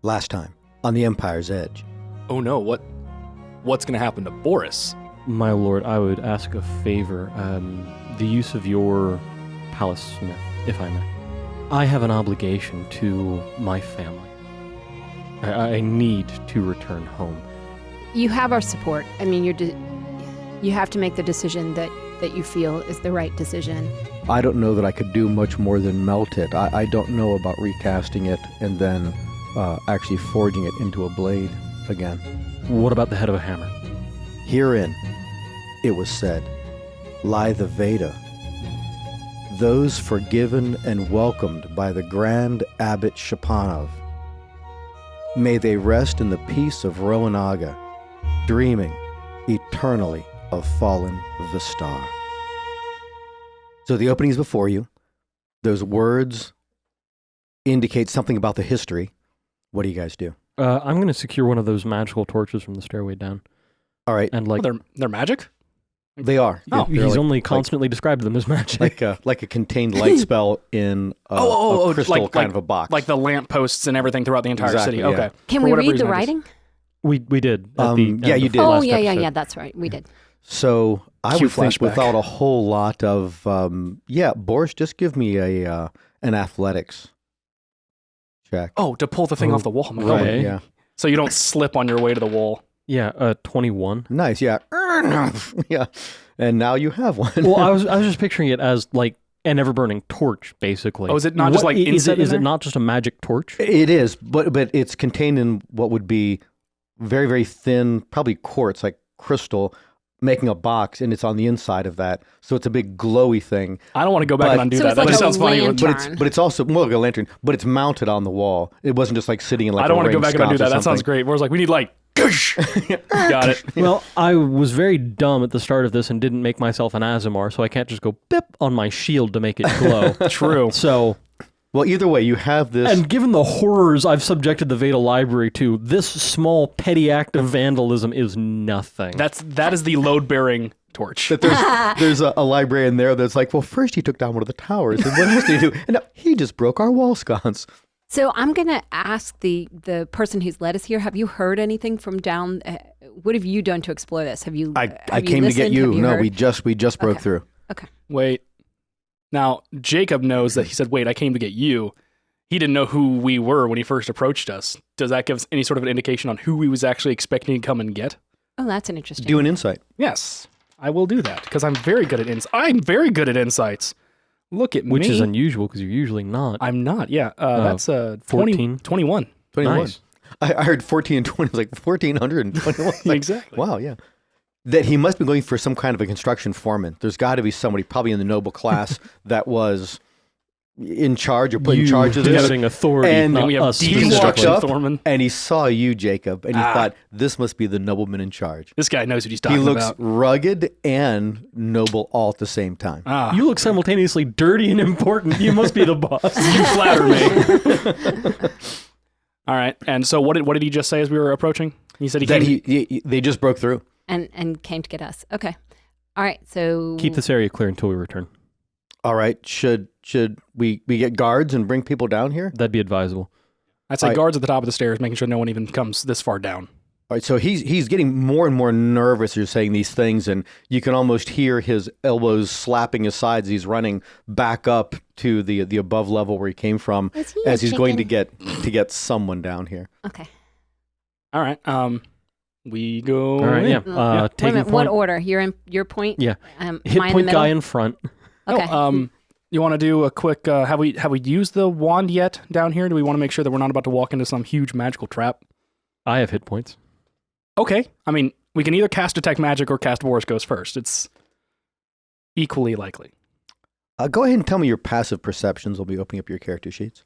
Last time, on the Empire's Edge. Oh no, what's going to happen to Boris? My lord, I would ask a favor. The use of your palace smith, if I may. I have an obligation to my family. I need to return home. You have our support. I mean, you have to make the decision that you feel is the right decision. I don't know that I could do much more than melt it. I don't know about recasting it and then actually forging it into a blade again. What about the head of a hammer? Herein, it was said, lie the Veda. Those forgiven and welcomed by the Grand Abbot Shapanov. May they rest in the peace of Roanaga, dreaming eternally of fallen Vistar. So the opening is before you. Those words indicate something about the history. What do you guys do? I'm going to secure one of those magical torches from the stairway down. All right. And like, They're magic? They are. Oh. They're he's like- only constantly described them as magic. like a contained light spell in a crystal kind of a box. Like the lampposts and everything throughout the entire Exactly, city. yeah. Okay. Can For we whatever read reason, the I just- writing? We did. At the end yeah, you of did. Oh, last yeah, episode. that's right. We did. So I Cue would think flashback. without a whole lot of Boris, just give me an athletics check. Oh, to pull the thing Oh, off the wall. My right. God. Okay. Yeah. So you don't slip on your way to the wall. Yeah, 21. Nice. Yeah. Yeah. And now you have one. Well, I was just picturing it as like an ever-burning torch, basically. Oh, is it not just like is inset it? Is in it there? not just a magic torch? It is, but it's contained in what would be very, very thin, probably quartz, like crystal, making a box, and it's on the inside of that. So it's a big glowy thing. I don't want to go back But- and undo So that. it's That like just a sounds funny. lantern. But it's also more like a lantern, but it's mounted on the wall. It wasn't just like sitting in like I don't want to go back and undo that. That sounds great. Whereas like, we need like, got it. Well, I was very dumb at the start of this and didn't make myself an Azimar, so I can't just go bip on my shield to make it glow. True. So, Well, either way, you have this. and given the horrors I've subjected the Veda Library to, this small petty act of vandalism is nothing. That is the load-bearing torch. that there's a librarian there that's like, well, first he took down one of the towers, and what else did he do? And now he just broke our wall sconce. So I'm going to ask the person who's led us here, have you heard anything from down, what have you done to explore this? Have you I have you came to get listened? you. Have No, heard? we just broke Okay. through. Okay. Wait. Now, Jacob knows that he said, wait, I came to get you. He didn't know who we were when he first approached us. Does that give us any sort of an indication on who he was actually expecting to come and get? Oh, that's an interesting. Do an insight. Yes, I will do that because I'm very good at insights. Look at me. which is unusual because you're usually not. I'm not. Yeah. That's 14? 21. 21. Nice. I heard 14 and 20. I was like, 1,421. Like, Exactly. Wow, yeah. That he must be going for some kind of a construction foreman. There's got to be somebody, probably in the noble class, that was in charge or put in charge of this. using authority, And not we have us deep He walked specifically. up Thorman. and he saw you, Jacob, and he thought, this must be the nobleman in charge. This guy knows what he's He talking looks about. rugged and noble all at the same time. You look simultaneously dirty and important. You must be the boss. You flatter me. All right. And so what did he just say as we were approaching? He said They just broke through. And came to get us. Okay. All right. So Keep this area clear until we return. All right, should we get guards and bring people down here? That'd be advisable. I'd say All right. guards at the top of the stairs, making sure no one even comes this far down. All right, so he's getting more and more nervous as you're saying these things, and you can almost hear his elbows slapping his sides. He's running back up to the above level where he came from Was he as a he's going to chicken? get someone down here. Okay. All right. We go. All right, in. yeah. Wait a Taking minute. What point. order? You're in your point? Yeah. mine Hit in point the middle? guy in front. Okay. Oh, you want to do a quick? Have we used the wand yet down here? Do we want to make sure that we're not about to walk into some huge magical trap? I have hit points. Okay. I mean, we can either cast detect magic or cast Boris goes first. It's equally likely. Go ahead and tell me your passive perceptions. We'll be opening up your character sheets.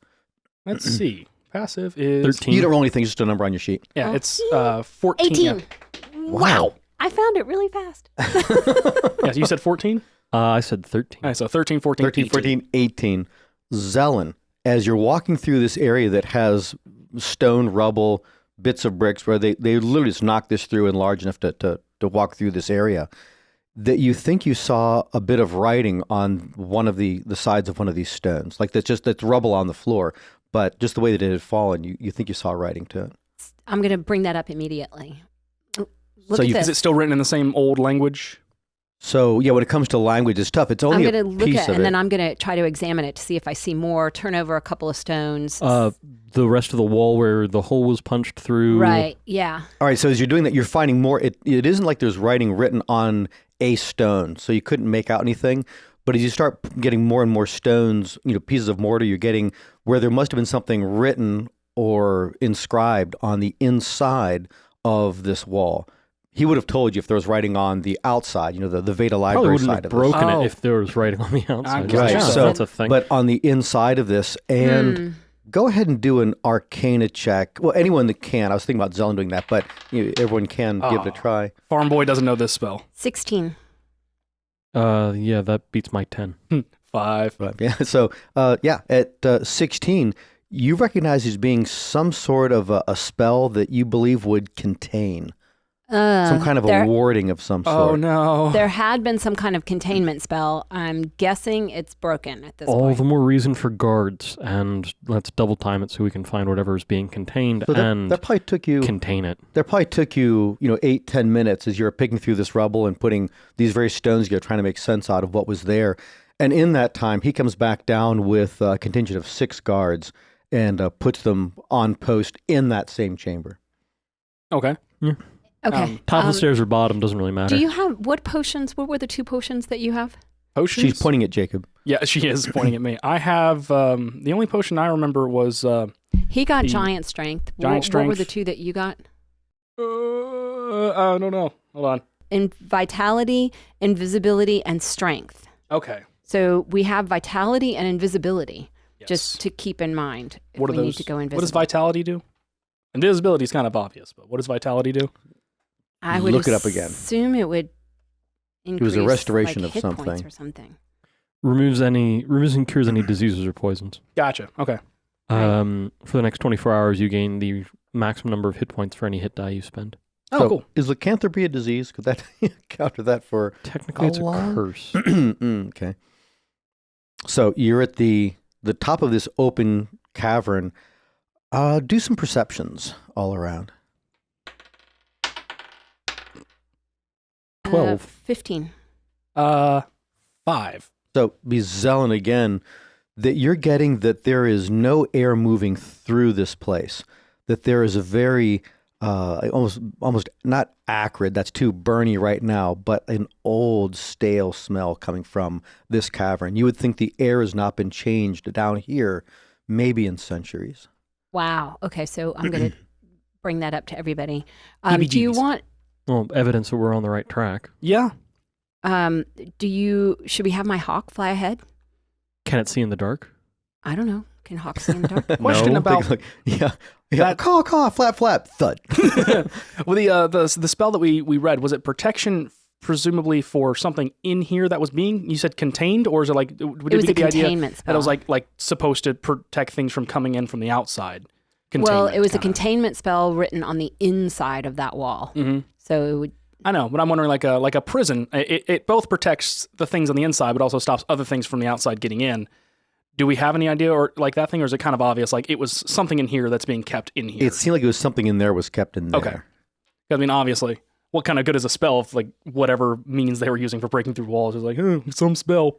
Let's see. Passive is 13. You don't roll anything, just a number on your sheet. Yeah, Oh. it's 14. 18. Yeah. Wow. I found it really fast. Yeah, so you said 14? I said 13. All right, so 13, 14, 13, 18. 14, 18. Zelen, as you're walking through this area that has stone, rubble, bits of bricks, where they literally just knocked this through and large enough to walk through this area, that you think you saw a bit of writing on one of the sides of one of these stones. Like that's rubble on the floor. but just the way that it had fallen, you think you saw writing to it. I'm going to bring that up immediately. Look So at you- this. Is it still written in the same old language? So yeah, when it comes to language, it's tough. It's I'm only going to a look piece at of and it. then I'm going to try to examine it to see if I see more. Turn over a couple of stones. The rest of the wall where the hole was punched through. Right. Yeah. All right, so as you're doing that, you're finding more. It isn't like there's writing written on a stone, so you couldn't make out anything. But as you start getting more and more stones, pieces of mortar, you're getting where there must have been something written or inscribed on the inside of this wall. He would have told you if there was writing on the outside, the Veda Probably Library wouldn't side have of broken this. Oh. it if there was writing on the outside. gotcha. Yeah, So- that's a thing. But on the inside of this, and go ahead and do an Arcana check. Well, anyone that can. I was thinking about Zelen doing that, but everyone can give it a try. Farm boy doesn't know this spell. 16. Yeah, that beats my 10. 5. But, yeah. So at 16, you recognize as being some sort of a spell that you believe would contain some kind of a warding of some sort. Oh no. There had been some kind of containment spell. I'm guessing it's broken at this All point. the more reason for guards, and let's double time it so we can find whatever is being contained So and that probably took you. contain it. That probably took you, 8-10 minutes as you're picking through this rubble and putting these various stones together, trying to make sense out of what was there. And in that time, he comes back down with a contingent of 6 guards and puts them on post in that same chamber. Okay. Okay. Top of the stairs or bottom doesn't really matter. Do you have what potions? What were the 2 potions that you have? Potions? She's pointing at Jacob. Yeah, she is pointing at me. I have the only potion I remember was He got The giant strength. giant What were strength. the 2 that you got? I don't know. Hold on. In vitality, invisibility, and strength. Okay. So we have vitality and invisibility, Yes. just to keep in mind if What are we need those? to go invisible. What does vitality do? Invisibility is kind of obvious, but what does vitality do? I would Look it up again. assume it would increase was a restoration like of hit points something. or something. Removes and cures any diseases or poisons. Gotcha. Okay. Right. For the next 24 hours, you gain the maximum number of hit points for any hit die you spend. Oh, So, cool. Is lycanthropy a disease? Could that counter that for... Technically, it's a How long? curse. Okay. So you're at the top of this open cavern. Do some perceptions all around. 12. 15. 5. So be Zelen again, that you're getting that there is no air moving through this place, that there is a very almost not acrid, that's too burny right now, but an old stale smell coming from this cavern. You would think the air has not been changed down here maybe in centuries. Wow. Okay, so I'm going to bring that up to everybody. Do you Heebie-jeebies. want? Well, evidence that we're on the right track. Yeah. Should we have my hawk fly ahead? Can it see in the dark? I don't know. Can hawks see in the dark? Question No? about- yeah. that- Caw, flap, flap, thud. Well, the spell that we read, was it protection presumably for something in here that was being, you said contained, or is it like, did It we was a get the idea containment spell. that it was like supposed to protect things from coming in from the outside? Well, it was a kinda. containment spell written on the inside of that wall. Mhm. So it would. I know, but I'm wondering like a prison. It both protects the things on the inside, but also stops other things from the outside getting in. Do we have any idea or like that thing, or is it kind of obvious? Like it was something in here that's being kept in here. It seemed like it was something in there was kept in there. Okay. I mean, obviously, what kind of good is a spell if like whatever means they were using for breaking through walls is like, some spell.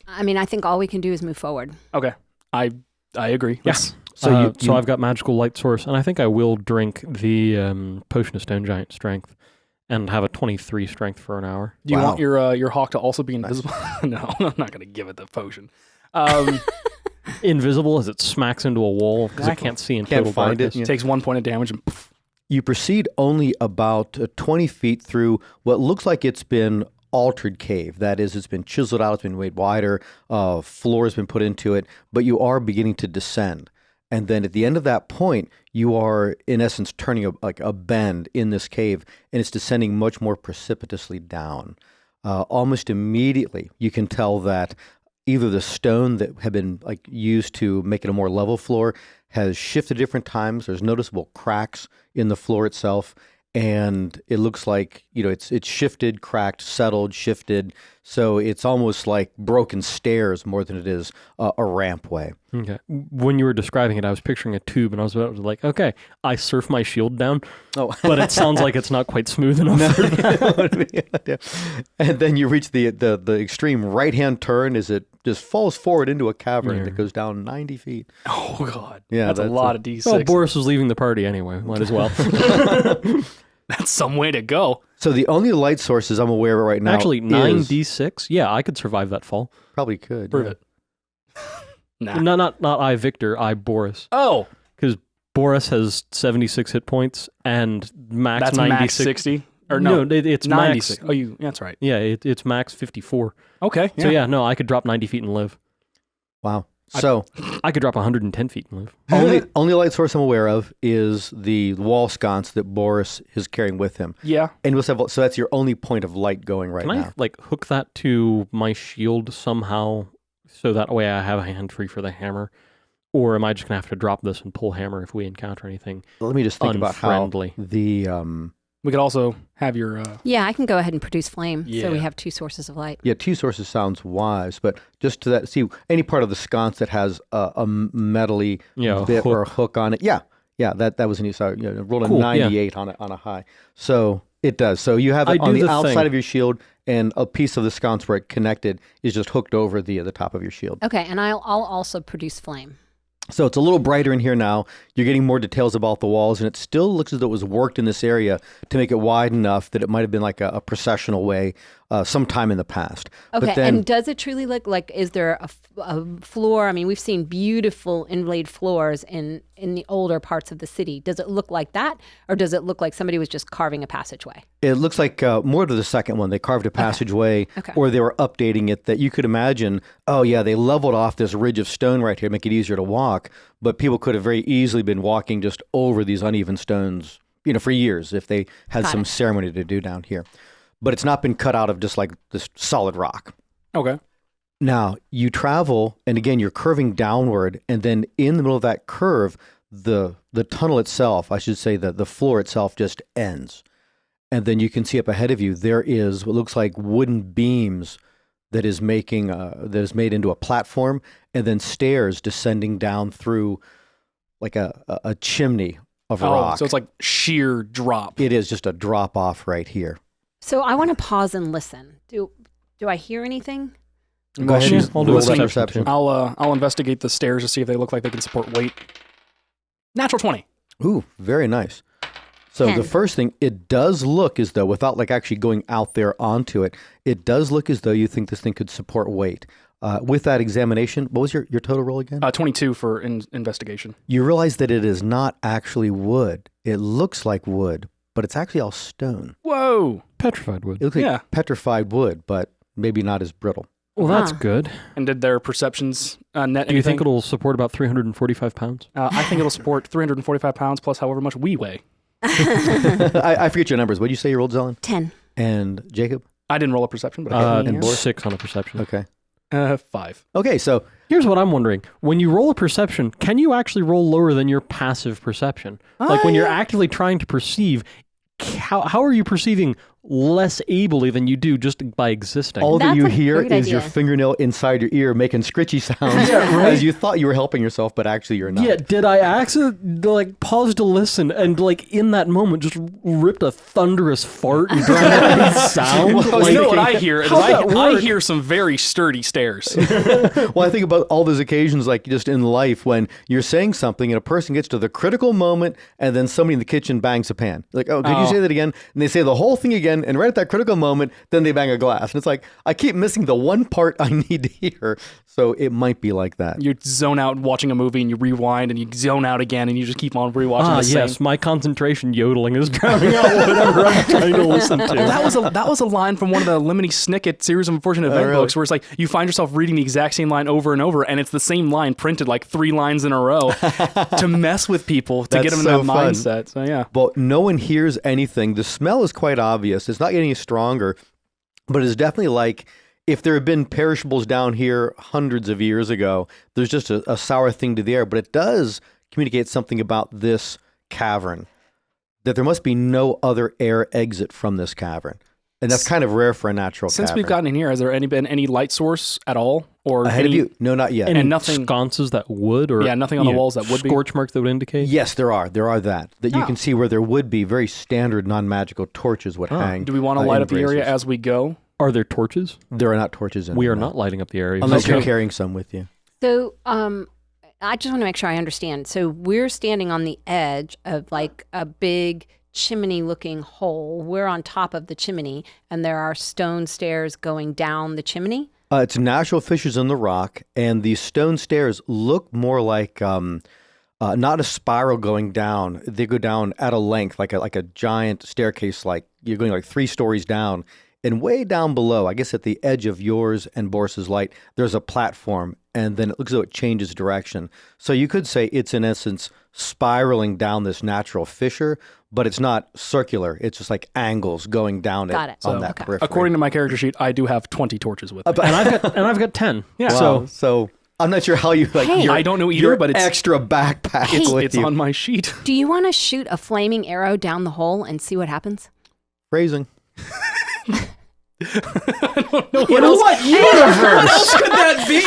I mean, I think all we can do is move forward. Okay, I agree. Yes. So So I've got magical light source, and I think I will drink the potion of stone giant strength, and have a 23 strength for an hour. Do you Wow. want your hawk to also be invisible? No, I'm not going to give it the potion. Invisible as it smacks into a wall because Exactly. it can't see in Can't total find it, darkness. yeah. Takes 1 point of damage and poof. You proceed only about 20 feet through what looks like it's been altered cave. That is, it's been chiseled out, it's been made wider, floor has been put into it, but you are beginning to descend. And then at the end of that point, you are, in essence, turning a bend in this cave, and it's descending much more precipitously down. Almost immediately, you can tell that either the stone that had been used to make it a more level floor has shifted different times. There's noticeable cracks in the floor itself, and it looks like it's shifted, cracked, settled, shifted. So it's almost like broken stairs more than it is a rampway. Okay. When you were describing it, I was picturing a tube, and I was about to like, okay, I surf my shield down, Oh, but it sounds like it's not quite smooth enough. for that. and then you reach the extreme right-hand turn as it just falls forward into a cavern Yeah. that goes down 90 feet. Oh God, Yeah, that's a that's lot of D6. Well, Boris was leaving the party anyway. Might as well. That's some way to go. So the only light sources I'm aware of right now Actually, is- 9d6. Yeah, I could survive that fall. Probably could. Prove yeah. it. Nah. No, not I, Victor. I, Boris. Oh, Because Boris has 76 hit points and max that's 96. max 60 or no, it's 96. max. Oh, that's right. Yeah, it's max 54. Okay. So yeah, no, I could drop 90 feet and live. Wow. So I could drop 110 feet and live. only light source I'm aware of is the wall sconce that Boris is carrying with him. Yeah. And we'll have, so that's your only point of light going right Can now. I like hook that to my shield somehow so that way I have a hand free for the hammer? Or am I just going to have to drop this and pull hammer if we encounter anything? Let me just think about how unfriendly? the We could also have your. Yeah, I can go ahead and produce flame. Yeah. So we have 2 sources of light. yeah, 2 sources sounds wise, but just to that, see any part of the sconce that has a metally Yeah, bit or hook. hook on it. Yeah, that was an sorry, rolled a Cool, yeah. 98 on a high. So it does. So you have I it on do the the outside thing. of your shield, and a piece of the sconce where it connected is just hooked over the top of your shield. Okay, and I'll also produce flame. So it's a little brighter in here now. You're getting more details about the walls, and it still looks as though it was worked in this area to make it wide enough that it might have been like a processional way sometime in the past. Okay, But then, and does it truly look like, is there a floor? I mean, we've seen beautiful inlaid floors in the older parts of the city. Does it look like that, or does it look like somebody was just carving a passageway? it looks like more to the second one. They carved a passageway, Okay. or they were updating it that you could imagine, oh yeah, they leveled off this ridge of stone right here to make it easier to walk, but people could have very easily been walking just over these uneven stones, for years if they had Got some it. ceremony to do down here. But it's not been cut out of just like this solid rock. Okay. Now you travel, and again you're curving downward, and then in the middle of that curve, the tunnel itself, I should say the floor itself, just ends, and then you can see up ahead of you there is what looks like wooden beams that is made into a platform, and then stairs descending down through like a chimney of rock. So it's like sheer drop. It is just a drop off right here. So I want to pause and listen. Do I hear anything? Go ahead and I'll do roll a that perception, too. I'll investigate the stairs to see if they look like they can support weight. Natural 20. Ooh, very nice. So 10. the first thing, it does look as though, without like actually going out there onto it, it does look as though you think this thing could support weight. With that examination, what was your total roll again? 22 for investigation. You realize that it is not actually wood. It looks like wood, but it's actually all stone. Whoa. Petrified wood. It looks like Yeah. petrified wood, but maybe not as brittle. Well, that's Huh. good. And did their perceptions net Do you think anything? it'll support about 345 pounds? I think it'll support 345 pounds plus however much we weigh. I forget your numbers. What did you say you rolled, Zelen? 10. And Jacob? I didn't roll a perception, but I got and an Boris? 6 on a perception. Okay. 5. Okay, so Here's what I'm wondering. When you roll a perception, can you actually roll lower than your passive perception? Like when you're actively trying to perceive, how are you perceiving less ably than you do just by existing? all that That's you a hear great is your idea. fingernail inside your ear making scritchy sounds Yeah, right. as you thought you were helping yourself, but actually you're not. Yeah, did I accidentally like pause to listen and like in that moment just ripped a thunderous fart and drowned out any sound? Well, Like, you know what I hear? Is how'd that I work? hear some very sturdy stairs. Well, I think about all those occasions, like just in life, when you're saying something and a person gets to the critical moment, and then somebody in the kitchen bangs a pan. Like, oh, could you say that again? And they say the whole thing again, and right at that critical moment, then they bang a glass, and it's like I keep missing the one part I need to hear. So it might be like that. You zone out watching a movie and you rewind and you zone out again and you just keep on rewatching the same. yes, my concentration yodeling is drowning out whatever I'm trying to listen to. Well, that was a line from one of the Lemony Snicket series of unfortunate event really? books where it's like you find yourself reading the exact same line over and over, and it's the same line printed like 3 lines in a row to mess with people to get That's them in so that fun. mindset. So yeah, But no one hears anything. The smell is quite obvious. It's not getting any stronger, but it's definitely like if there had been perishables down here hundreds of years ago, there's just a sour thing to the air. But it does communicate something about this cavern, that there must be no other air exit from this cavern. And that's kind of rare for a natural Since cavern. we've gotten in here, has there been any light source at all? Or Ahead of you? No, not yet. Any nothing- sconces that would, or Yeah, nothing on the walls that would be? scorch marks that would indicate. Yes, there are. There are that you Oh. can see where there would be very standard non-magical torches would hang. Do we want to in light up the area braziers. as we go? Are there torches? There are not torches in We there, are no. not lighting up the area. Unless Okay. you're carrying some with you. So, I just want to make sure I understand. So we're standing on the edge of like a big chimney-looking hole. We're on top of the chimney, and there are stone stairs going down the chimney. It's natural fissures in the rock, and these stone stairs look more like not a spiral going down. They go down at a length, like a giant staircase, like you're going like 3 stories down. And way down below, I guess at the edge of yours and Boris's light, there's a platform, and then it looks as though it changes direction. So you could say it's in essence spiraling down this natural fissure, but it's not circular. It's just like angles going down Got it. on So, that okay. periphery. According to my character sheet, I do have 20 torches with me. and I've got 10. Yeah. Wow. So I'm not sure how you like. Hey. your, I don't know either, your but it's- extra backpack with It's you. on my sheet. Do you want to shoot a flaming arrow down the hole and see what happens? Phrasing. What In else? what universe? could that be?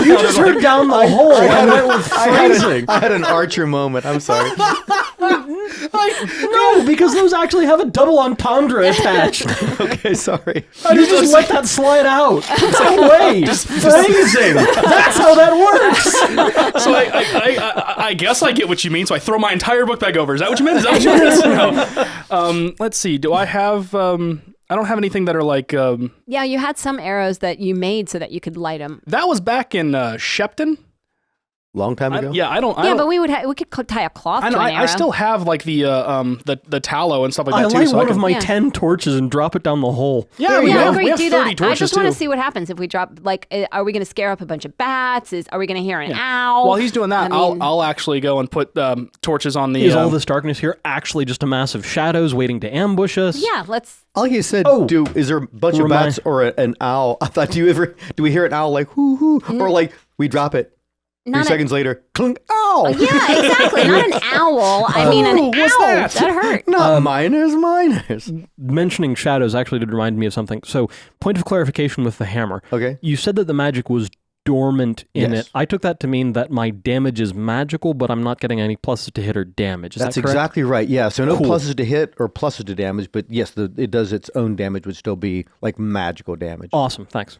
You just heard down the hole and went with phrasing. I had an Archer moment. I'm sorry. No, because those actually have a double entendre attached. Okay, sorry. You just let that slide out. No way. Phrasing. That's how that works. So I guess I get what you mean. So I throw my entire book back over. Is that what you meant? Is that what you meant? No. Let's see. Do I have? I don't have anything that are like. Yeah, you had some arrows that you made so that you could light them. That was back in Shepton. Long time ago? I don't. Yeah, but we could tie a cloth I to know. an arrow. I still have like the tallow and stuff like I that too. light So one I can, of my Yeah. 10 torches and drop it down the hole. Yeah, we Yeah, have, agree. we have Do 30 that. I torches just want to too. see what happens if we drop. Like, are we going to scare up a bunch of bats? Are we going to hear an owl? While he's doing that, I mean- I'll actually go and put torches on the. Is all this darkness here actually just a mass of shadows waiting to ambush us? Yeah, let's. Like you said, Oh. is there a bunch of bats or an owl? I thought, do we hear an owl like, hoo hoo? Or like, we drop it, 3 Not a- seconds later, clunk, ow! Yeah, exactly. Not an owl. I mean, an owl. what's that? hurt. Not miners. Mentioning shadows actually did remind me of something. So, point of clarification with the hammer. Okay. You said that the magic was dormant in Yes. it. I took that to mean that my damage is magical, but I'm not getting any pluses to hit or damage. Is That's that correct? exactly right. Yeah. So no Cool. pluses to hit or pluses to damage, but yes, it does its own damage would still be like magical damage. Awesome. Thanks.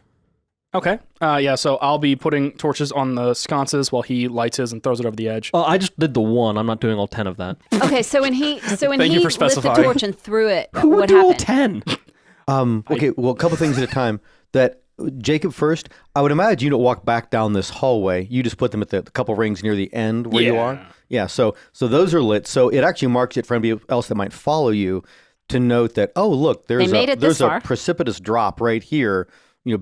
Okay. Yeah. So I'll be putting torches on the sconces while he lights his and throws it over the edge. I just did the one. I'm not doing all 10 of that. Okay, so when he Thank you for lit the specifying. torch and threw it, Who would what do all happened? 10? Okay. Well, a couple things at a time. That Jacob first, I would imagine you don't walk back down this hallway. You just put them at the couple rings near the end where you Yeah. are. Yeah. So those are lit. So it actually marks it for anybody else that might follow you to note that, oh, look, there's made it this there's a far. precipitous drop right here.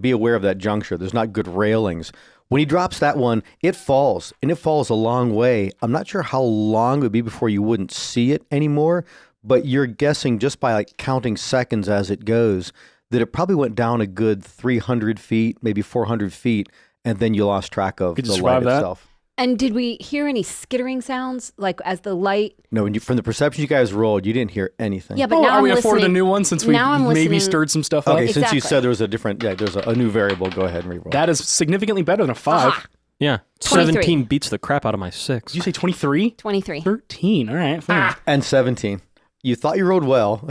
Be aware of that juncture. There's not good railings. When he drops that one, it falls, and it falls a long way. I'm not sure how long it would be before you wouldn't see it anymore, but you're guessing just by like counting seconds as it goes that it probably went down a good 300 feet, maybe 400 feet, and then you lost track of Could you the survive light that? itself. And did we hear any skittering sounds, like as the light? No, from the perception you guys rolled, you didn't hear anything. Yeah, but Oh, now are I'm we afforded a listening. new one since we Now I'm maybe listening- stirred some stuff Okay, up? since you Exactly. said there was a different, there's a new variable, go ahead and reroll. That is significantly better than a 5. Ah, Yeah. 23. 17 beats the crap out of my 6. Did you say 23? 23. 13. All right. Fine. And 17. You thought you rolled well,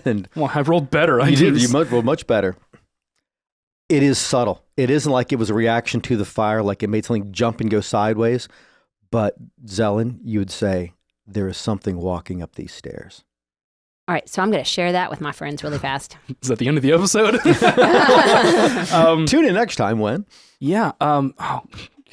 and Well, I've rolled better. I you did. just- You rolled much better. It is subtle. It isn't like it was a reaction to the fire, like it made something jump and go sideways. But Zelen, you would say there is something walking up these stairs. All right, so I'm going to share that with my friends really fast. Is that the end of the episode? Tune in next time when Yeah. Oh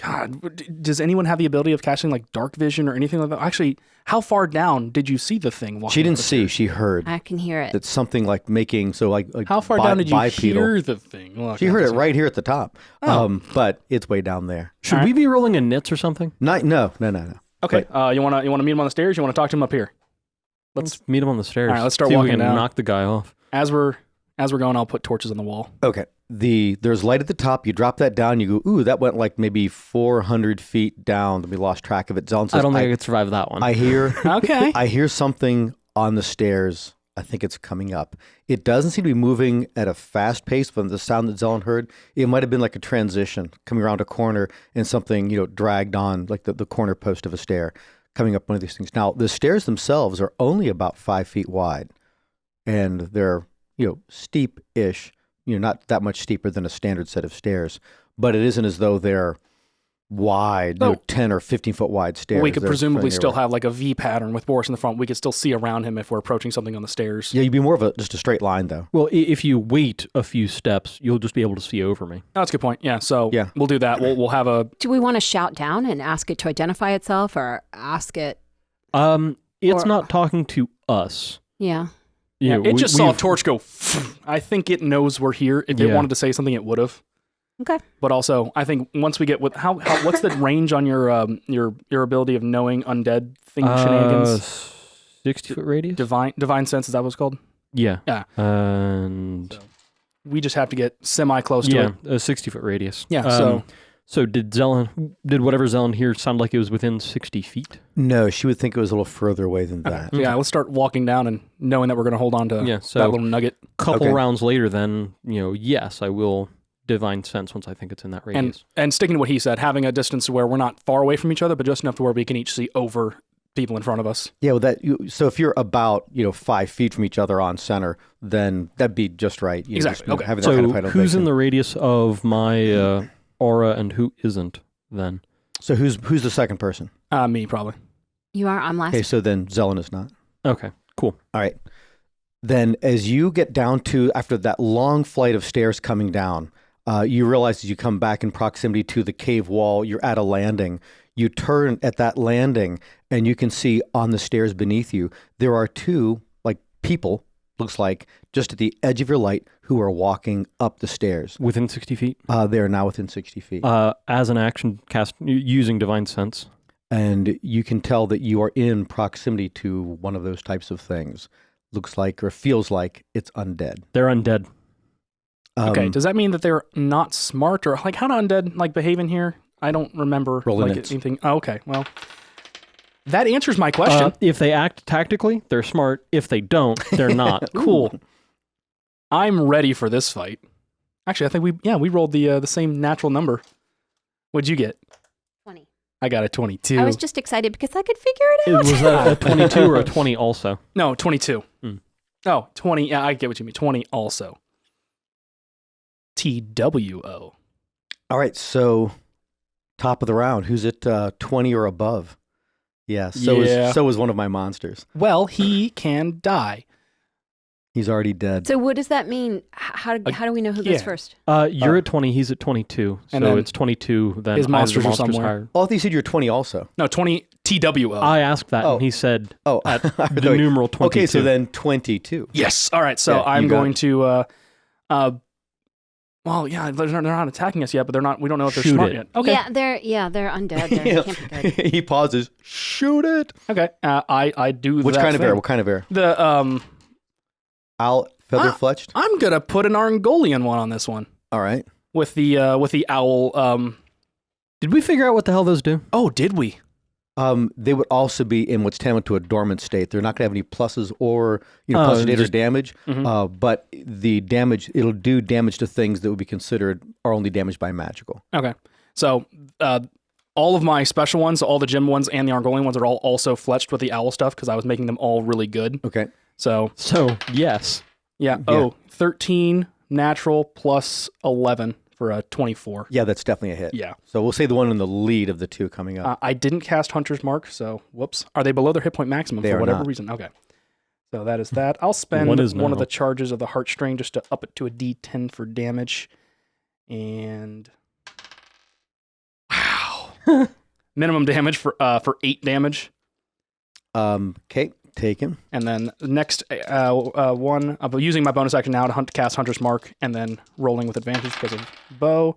God. Does anyone have the ability of casting like dark vision or anything like that? Actually, how far down did you see the thing walking? she up didn't the see, stairs? she heard. I can hear it. That's something like making like How far down did you bipedal. hear the thing? Well, She okay, heard it so- right here at the top. Oh. But it's way down there. Should All we be rolling in nits or something? No. Okay. You wanna meet him on the stairs? You wanna talk to him up here? Let's meet him on the stairs. All right, let's start See if walking we can down. knock the guy off. As we're going, I'll put torches on the wall. Okay. There's light at the top. You drop that down. You go, ooh, that went like maybe 400 feet down. We lost track of it. Zelen says, I don't think I could survive that one. I hear Okay. I hear something on the stairs I think it's coming up. It doesn't seem to be moving at a fast pace from the sound that Zelen heard. It might have been like a transition coming around a corner and something, dragged on like the corner post of a stair coming up one of these things. Now, the stairs themselves are only about 5 feet wide and they're, steep-ish, not that much steeper than a standard set of stairs, but it isn't as though they're wide, 10 or 15 foot wide stairs. We could presumably still have like a V pattern with Boris in the front. We could still see around him if we're approaching something on the stairs. Yeah, you'd be more of just a straight line though. Well, if you wait a few steps, you'll just be able to see over me. Oh, that's a good point. Yeah, so Yeah. we'll do that. We'll have a... Do we want to shout down and ask it to identify itself, or ask it? It's Or- not talking to us. Yeah. You know, it just saw a we've- torch go. I think it knows we're here. If it Yeah. wanted to say something, it would have. Okay. But also, I think once we get with what's the range on your ability of knowing undead thing shenanigans? 60-foot radius? Divine sense, is that what it's called? Yeah. Yeah. And We just have to get semi close to it. a 60-foot radius. Yeah. So did whatever Zelen here sound like it was within 60 feet? No, she would think it was a little further away than that. Yeah, let's start walking down and knowing that we're going to hold on to Yeah, that so little nugget. couple Okay. rounds later then, yes, I will divine sense once I think it's in that radius. And sticking to what he said, having a distance where we're not far away from each other, but just enough to where we can each see over people in front of us. Yeah, well, so if you're about 5 feet from each other on center, then that'd be just right. Exactly, okay. Having that So kind of height who's in elevation. the radius of my aura and who isn't then? So who's the second person? Me, probably. You are. I'm last. Okay, so then Zelen is not. Okay, cool. All right. Then as you get down to, after that long flight of stairs coming down, you realize as you come back in proximity to the cave wall, you're at a landing. You turn at that landing and you can see on the stairs beneath you, there are two people, looks like, just at the edge of your light who are walking up the stairs. Within 60 feet? They are now within 60 feet. As an action cast using divine sense. And you can tell that you are in proximity to one of those types of things. Looks like or feels like it's undead. They're undead. Okay, does that mean that they're not smart, or how do undead behave in here? I don't remember Roll in it. anything. Oh, okay, well, that answers my question. If they act tactically, they're smart. If they don't, they're not. Cool. I'm ready for this fight. Actually, I think we rolled the same natural number. What'd you get? 20. I got a 22. I was just excited because I could figure it It out. was a 22 or a 20 also. No, 22. Hmm. Oh, 20. Yeah, I get what you mean. 20 also. TWO. All right, so top of the round. Who's at 20 or above? Yeah, so is one of my monsters. Well, he can die. He's already dead. So what does that mean? How do we know who goes yeah. first? You're at 20, he's at 22. And So then it's 22, then his either monsters the are monster's somewhere. higher. Oh, I thought you said you're 20 also. No, 20 TWO. I asked that, Oh. and he said Oh, at I the thought- numeral 22. Okay, so then 22. Yes. All right. So Yeah, I'm you got going to. Well, yeah, they're not attacking us yet, but they're not. We don't know if they're Shoot smart it. yet. Okay. Yeah, they're undead. They can't be good. He pauses. Shoot it. Okay. I do. Which that kind of thing. bear? What kind of bear? The Owl, feather fletched. I'm gonna put an Argolian one on this one All right. with the owl. Did we figure out what the hell those do? Oh, did we? They would also be in what's tantamount to a dormant state. They're not going to have any pluses or plus or just- damage. Mhm. But the damage, it'll do damage to things that would be considered are only damaged by magical. Okay. So all of my special ones, all the gem ones and the Argolian ones are all also fletched with the owl stuff because I was making them all really good. Okay. So So, yes. yeah. Oh, 13 natural plus 11 for a 24. Yeah, that's definitely a hit. Yeah. So we'll say the one in the lead of the two coming up. I didn't cast Hunter's Mark, so whoops. Are they below their hit point maximum They for are whatever not. reason? Okay. So that is that. I'll spend One is one of now. the charges of the Heartstring just to up it to a D10 for damage. And wow. Minimum damage for 8 damage. Okay, taken. And then the next one, I'm using my bonus action now to cast Hunter's Mark and then rolling with advantage because of bow.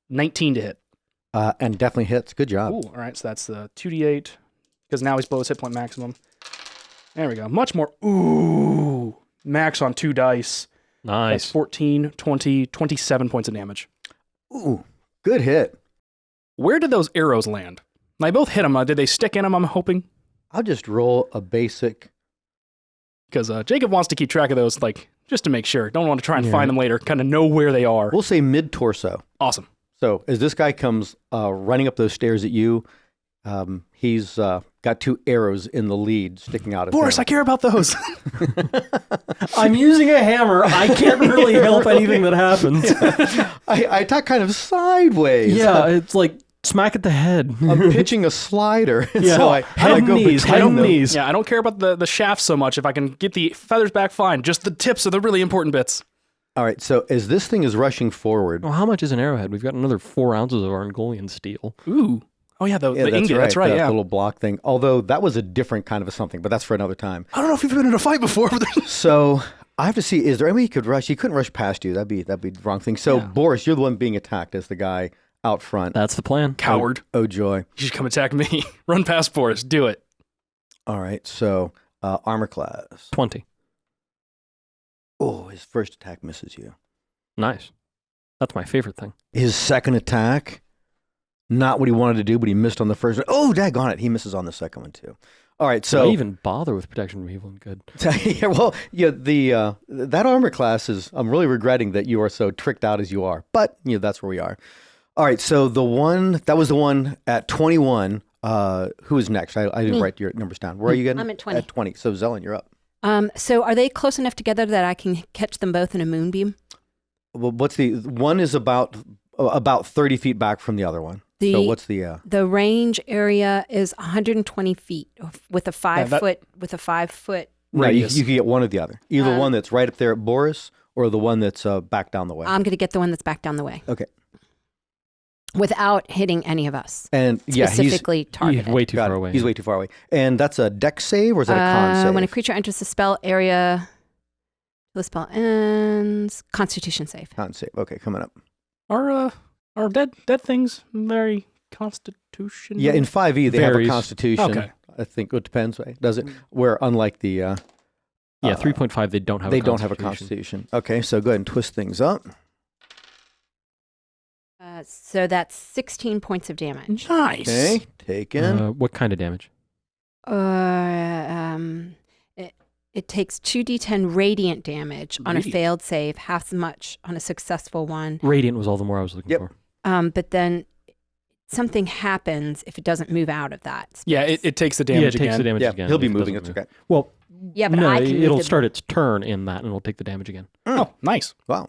19 to hit. And definitely hits. Good job. Ooh, all right, so that's the 2d8 because now he's below his hit point maximum. There we go. Much more. Ooh, max on 2 dice. That's Nice. 14, 20, 27 points of damage. Ooh, good hit. Where did those arrows land? They both hit him. Did they stick in him, I'm hoping? I'll just roll a basic Because Jacob wants to keep track of those, like, just to make sure. Don't want to try and find them later. Kind of know where they are. We'll say mid-torso. Awesome. So as this guy comes running up those stairs at you, he's got 2 arrows in the lead sticking out of Boris, him. I care about those. I'm using a hammer. I can't really help anything that happens. I attack kind of sideways. Yeah, it's like smack at the head. I'm pitching a slider. Yeah. So I Head go knees, between head them. knees. Yeah, I don't care about the shaft so much. If I can get the feathers back, fine. Just the tips are the really important bits. All right, so as this thing is rushing forward, Well, how much is an arrowhead? We've got another 4 ounces of Argolian steel. Ooh. Oh, yeah, the ingot. That's right, that yeah. little block thing. Although that was a different kind of a something, but that's for another time. I don't know if you've been in a fight before. So I have to see, is there any way he could rush? He couldn't rush past you. That'd be the wrong thing. So Boris, you're the one being attacked as the guy out front. That's the plan. Coward. Oh, joy. You should come attack me. Run past Boris. Do it. All right, so armor class. 20. Oh, his first attack misses you. Nice. That's my favorite thing. His second attack, not what he wanted to do, but he missed on the first one. Oh, daggone it. He misses on the second one, too. All right, so... Why even bother with protection from evil and good? Yeah, well, yeah, that armor class is... I'm really regretting that you are so tricked out as you are. But, that's where we are. All right, so that was the one at 21. Who is next? I didn't write your numbers down. Where are you getting? I'm at 20. At 20. So, Zelen, you're up. So are they close enough together that I can catch them both in a moonbeam? Well, one is about 30 feet back from the other one. So what's the... The range area is 120 feet with a 5 that- foot No, you radius. can get one or the other. Either one that's right up there at Boris or the one that's back down the way. I'm going to get the one that's back down the way Okay. without hitting any of us. And yeah, Specifically He's targeted. way too got far it. away. He's way too far away. And that's a dex save or is that a con save? When a creature enters the spell area, the spell ends. Constitution save. Con save. Okay, coming up. Are dead things very constitutional? Yeah, in 5e they have a Varies. constitution. Okay. I think it depends, right? Does it? Where unlike the Yeah, 3.5, they don't have they a don't have a constitution. constitution. Okay, so go ahead and twist things up. So that's 16 points of damage. Nice. Okay, taken. What kind of damage? It takes 2d10 radiant damage on a Radiant. failed save, half as much on a successful one. Radiant was all the more I was looking Yep. for. But then something happens if it doesn't move out of that. Yeah, it takes the damage Yeah, it takes again. the damage yeah, again. he'll be if it moving. doesn't It's move. okay. Well, Yeah, but no, I can move it'll the- start its turn in that, and it'll take the damage again. Oh, nice. Wow.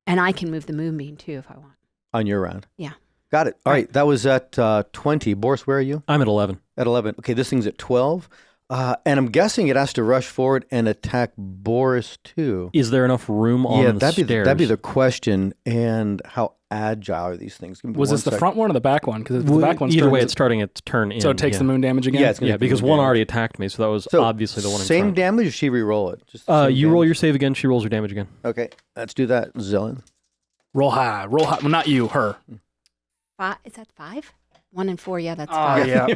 And I can move the moonbeam too if I want. On your round. Yeah. Got it. All right, that was at 20. Boris, where are you? I'm at 11. At 11. Okay, this thing's at 12. And I'm guessing it has to rush forward and attack Boris too. Is there enough room on the that'd stairs? be the question. And how agile are these things? Give me Was one this the sec. front one or the back one? Because the back one's Either way, turns- it's starting its turn in. so it takes yeah. the moon damage again? Yeah, it's gonna Yeah, take the because moon one damage. already attacked me, so that was So, obviously the one in Same front. damage or she re-roll it? Just the same You roll damage? your save again, she rolls her damage again. Okay, let's do that, Zillion. Roll high. Roll high. Well, not you, her. Is that 5? 1 and 4, yeah, that's Oh, 5. yeah.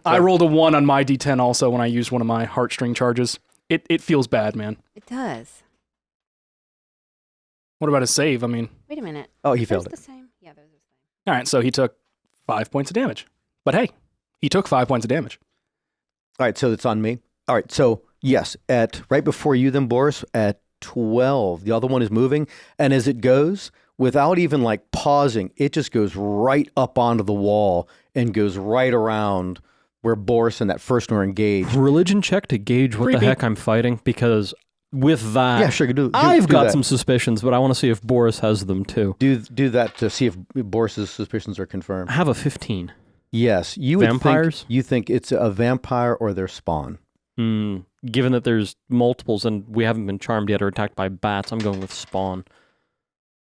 I rolled a 1 on my D10 also when I used one of my heartstring charges. It feels bad, man. It does. What about his save? I mean, Wait a minute. Oh, he Those failed the it. same? Yeah, those are the same. all right, so he took 5 points of damage. But hey, he took 5 points of damage. All right, so it's on me. All right, so yes, at right before you then, Boris, at 12, the other one is moving. And as it goes, without even like pausing, it just goes right up onto the wall and goes right around where Boris and that first one are engaged. Religion check to gauge what Creepy. the heck I'm fighting, because with that, Yeah, sure. Do I've got that. some suspicions, but I want to see if Boris has them too. Do that to see if Boris's suspicions are confirmed. I have a 15. Yes, you would Vampires? think you think it's a vampire or their spawn. Given that there's multiples and we haven't been charmed yet or attacked by bats, I'm going with spawn.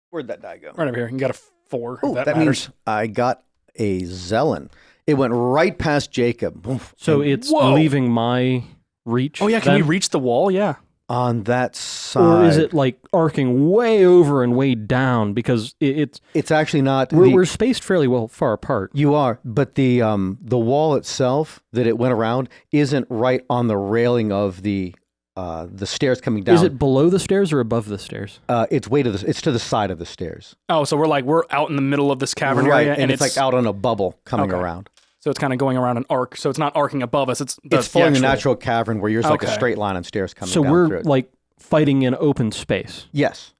Where'd that die go? Right over here. You got a 4. Oh, that that matters. means I got a Zelen. It went right past Jacob. Oof. So And it's Whoa. leaving my reach. Oh, yeah. Can then? we reach the wall? Yeah. on that side. Or is it like arcing way over and way down? Because It's actually not. we're spaced fairly well far apart. You are, but the wall itself that it went around isn't right on the railing of the stairs coming down. Is it below the stairs or above the stairs? It's it's to the side of the stairs. Oh, so we're out in the middle of this cavern Right, area, and it's like out on a bubble coming Okay. around. So it's kind of going around an arc. So it's not arcing above us. It's following the actual- natural cavern where yours is like a Okay. straight line on stairs coming So down we're through it. like fighting in open space. Yes.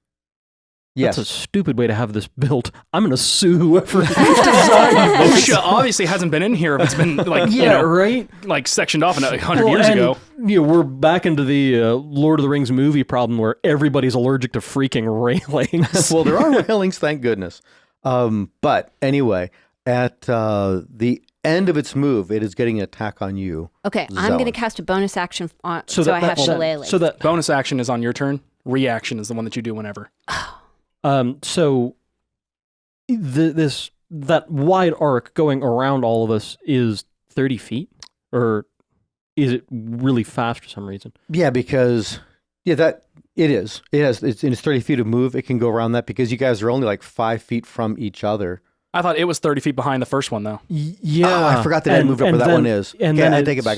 Yes. That's a stupid way to have this built. I'm going to sue whoever designed OSHA obviously hasn't been in here if it's been like right. like sectioned off 100 Well, years and, ago. We're back into the Lord of the Rings movie problem where everybody's allergic to freaking railings. Well, there are railings, thank goodness. But anyway, at the end of its move, it is getting an attack on you. Okay, I'm going to Zone. cast a bonus action on, So I have Shillelagh. So that Bonus action is on your turn. Reaction is the one that you do whenever. so that wide arc going around all of us is 30 feet, or is it really fast for some reason? Yeah, because that it is. It's 30 feet of move. It can go around that because you guys are only like 5 feet from each other. I thought it was 30 feet behind the first one, though. Yeah, Oh, I forgot that I moved up where that one is. And Okay, then I take it back.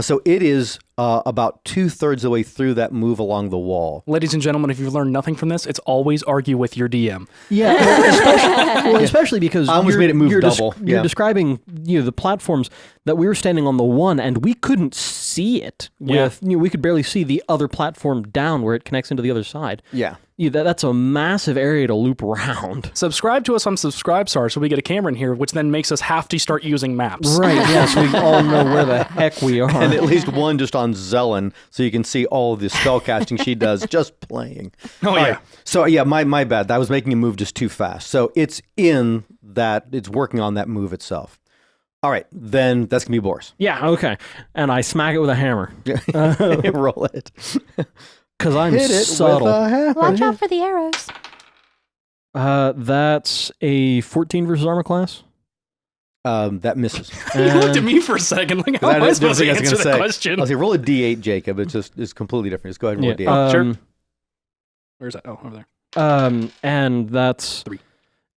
So it is about 2/3 of the way through that move along the wall. Ladies and gentlemen, if you've learned nothing from this, it's always argue with your DM. Yeah, especially because I almost made it move double. You're Yeah. describing the platforms that we were standing on the one, and we couldn't see it. We could barely see the other platform down where it connects into the other side. Yeah. That's a massive area to loop around. Subscribe to us on Subscribestar so we get a camera in here, which then makes us have to start using maps. Right, yeah, so we all know where the heck we are. And at least one just on Zelen, so you can see all of the spell casting she does just playing. Oh, All yeah. right. So yeah, my bad. I was making a move just too fast. So it's working on that move itself. All right, then that's gonna be Boris. Yeah, okay. And I smack it with a hammer. Roll it. Because I'm Hit it subtle. with a hammer. Watch out for the arrows. That's a 14 versus armor class. That misses. You looked at me for a second, like, how am I supposed to answer the question? I'll say roll a d8, Jacob. It's completely different. Just go ahead and roll a d8. Sure. Where's that? Oh, over there. And that's 3.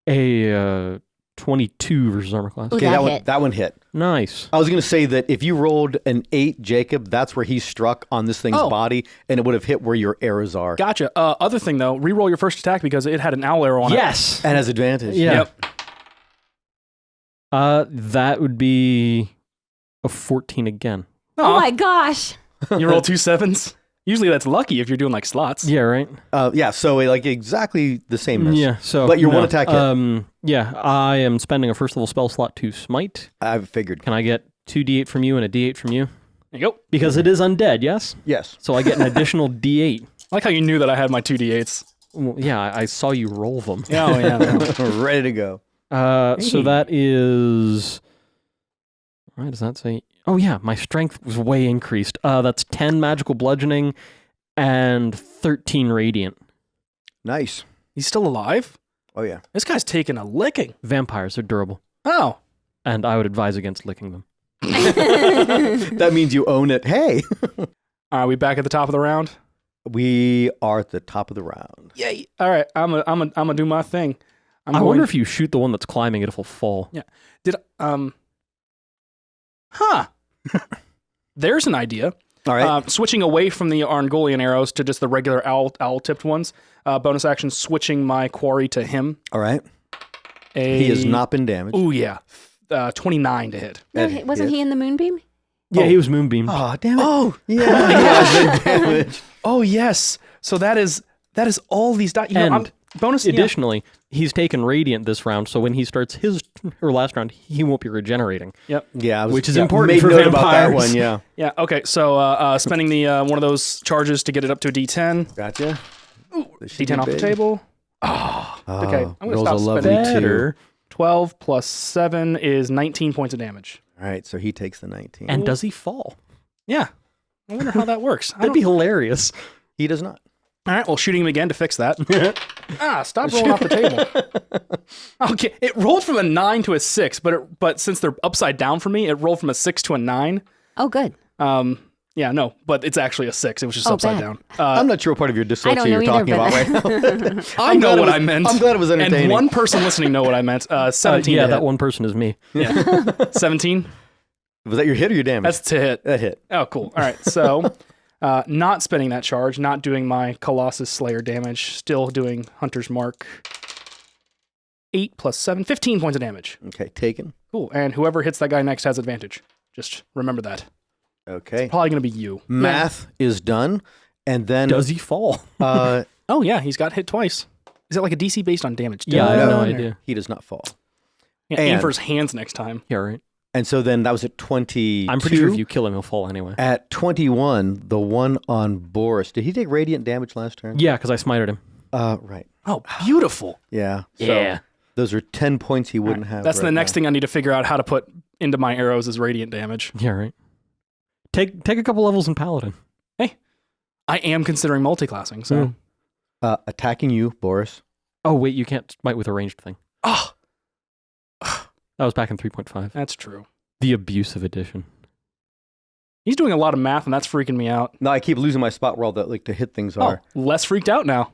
A 22 versus armor class. Ooh, Okay, that hit. that one hit. Nice. I was going to say that if you rolled an 8, Jacob, that's where he struck on this thing's body, and it would have hit where your arrows are. Gotcha. Other thing, though, re-roll your first attack because it had an owl arrow on it. Yes. And has advantage. Yeah. Yep. That would be a 14 again. Oh my gosh. You roll 2 7s? Usually that's lucky if you're doing like slots. Yeah, right? Yeah, so like exactly the same miss. Yeah, so. But your one attack hit. Yeah, I am spending a first level spell slot to smite. I've figured. Can I get 2d8 from you and a d8 from you? There you go. Because it is undead, yes? Yes. So I get an additional d8. I like how you knew that I had my 2 d8s. Well, yeah, I saw you roll them. Yeah, oh, yeah. Ready to go. So that is. Why does that say? Oh yeah, my strength was way increased. That's 10 magical bludgeoning and 13 radiant. Nice. He's still alive? Oh, yeah. This guy's taking a licking. Vampires are durable, Oh. and I would advise against licking them. That means you own it. Hey. Are we back at the top of the round? We are at the top of the round. Yay. All right, I'm gonna do my thing. I wonder if you shoot the one that's climbing it, if it'll fall. Yeah. There's an idea. All right. Switching away from the Arngolian arrows to just the regular owl-tipped ones. Bonus action, switching my quarry to him. All right. He has not been damaged. Ooh, yeah. 29 to hit. No, That wasn't hit. he in the moonbeam? Yeah, he was moonbeamed. Oh, damn it. Oh, Yeah. Damage. oh yes. So that is all these dots. And bonus. Additionally, he's taken radiant this round, so when he starts his or last round, he won't be regenerating. Yep. Yeah, Which is important made for note about that vampires. one. Yeah. Yeah. Okay. So spending the one of those charges to get it up to a D10. Gotcha. D10 off the table. Oh. Okay. I'm gonna rolls stop a lovely spending. 2. Better. 12 plus 7 is 19 points of damage. All right, so he takes the 19. And does he fall? Yeah. I wonder how that works. That'd be hilarious. He does not. All right, well, shooting him again to fix that. Stop rolling off the table. Okay, it rolled from a 9 to a 6, but since they're upside down for me, it rolled from a 6 to a 9. Oh, good. Yeah, no, but it's actually a 6. It was just Oh, upside bad. down. I'm not sure what part of your dyslexia I don't know you're either, talking about right now. I know glad it what was- I meant. I'm glad it was entertaining. And one person listening know what I meant. 17 yeah, to that hit. one person is me. Yeah. 17? Was that your hit or your damage? That's to hit. That hit. Oh, cool. All right, so not spending that charge, not doing my Colossus Slayer damage, still doing Hunter's Mark. 8 plus 7, 15 points of damage. Okay, taken. Cool. And whoever hits that guy next has advantage. Just remember that. Okay. Probably going to be you. Math is done. And then... Does he fall? Oh, yeah. He's got hit twice. Is it like a DC based on damage? Yeah, I have no done, or- idea. he does not fall. Yeah, aim And- for his hands next time. Yeah, right. And so then that was at 22. I'm pretty sure if you kill him, he'll fall anyway. At 21, the one on Boris. Did he take radiant damage last turn? Yeah, because I smited him. Right. Oh, beautiful. Yeah. So Yeah. those are 10 points he wouldn't have. That's right the next now. thing I need to figure out how to put into my arrows is radiant damage. Yeah, right. Take a couple levels in Paladin. I am considering multiclassing, so. Attacking you, Boris. Oh, wait, you can't smite with a ranged thing. Oh, That was back in 3.5. that's true. The abusive edition. He's doing a lot of math, and that's freaking me out. No, I keep losing my spot where all the to hit things Oh, are. less freaked out now.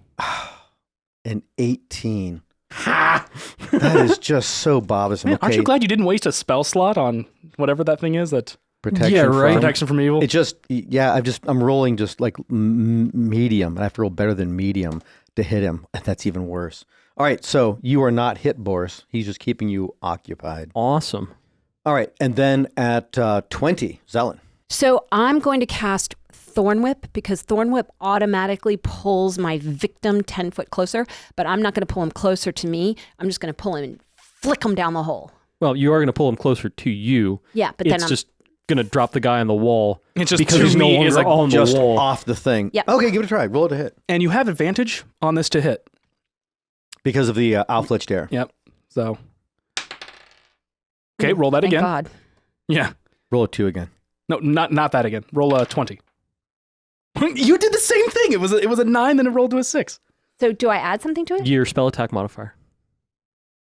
An 18. That is just so bothersome. Man, Okay, aren't you glad you didn't waste a spell slot on whatever that thing is? That protection Yeah, right. from- protection from evil? It just, yeah, I'm rolling just like medium. I have to roll better than medium to hit him. That's even worse. All right, so you are not hit, Boris. He's just keeping you occupied. Awesome. All right, and then at 20, Zelen. So I'm going to cast Thorn Whip because Thorn Whip automatically pulls my victim 10 foot closer, but I'm not going to pull him closer to me. I'm just going to pull him and flick him down the hole. Well, you are going to pull him closer to you. Yeah, but then It's I'm just going to drop the guy on the wall. It's just because to he's no me longer is like on Just the wall. off the thing. Yep. Okay, give it a try. Roll it to hit. And you have advantage on this to hit. Because of the outfletched air. Yep. So. Okay, roll that Thank again. God. Yeah. Roll a 2 again. No, not that again. Roll a 20. You did the same thing. It was a 9, then it rolled to a 6. So do I add something to it? Your spell attack modifier.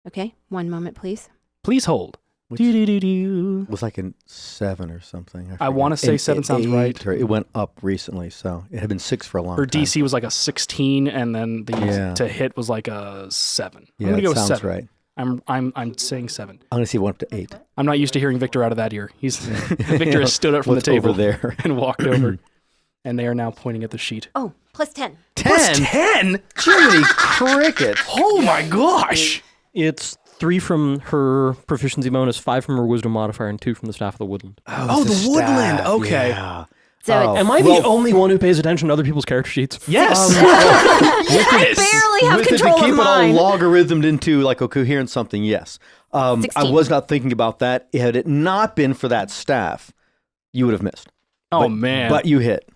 Okay, one moment, please. Please hold. Which Do-do-do-do. was like a 7 or something. I wanna forget. say 7 sounds right. Or it went up recently, so it had been 6 for a long Her time. DC was like a 16, and then the Yeah. to hit was like a 7. Yeah, I'm gonna that go with sounds 7. right. I'm saying 7. I'm going to see it went up to 8. I'm not used to hearing Victor out of that ear. Victor has stood up from What's the table over there? and walked over, and they are now pointing at the sheet. Oh, plus 10. 10? Jiminy crickets. Oh my gosh! It's 3 from her proficiency bonus, 5 from her wisdom modifier, and 2 from the Staff of the Woodland. Oh, it's the woodland. Okay. Yeah. So Oh. it's, Am I Well- the only one who pays attention to other people's character sheets? Yes. I barely have With it control to keep of it all mine. logarithmed into like a coherent something, yes. I 16. was not thinking about that. Had it not been for that staff, you would have missed. Oh But- man. But you hit.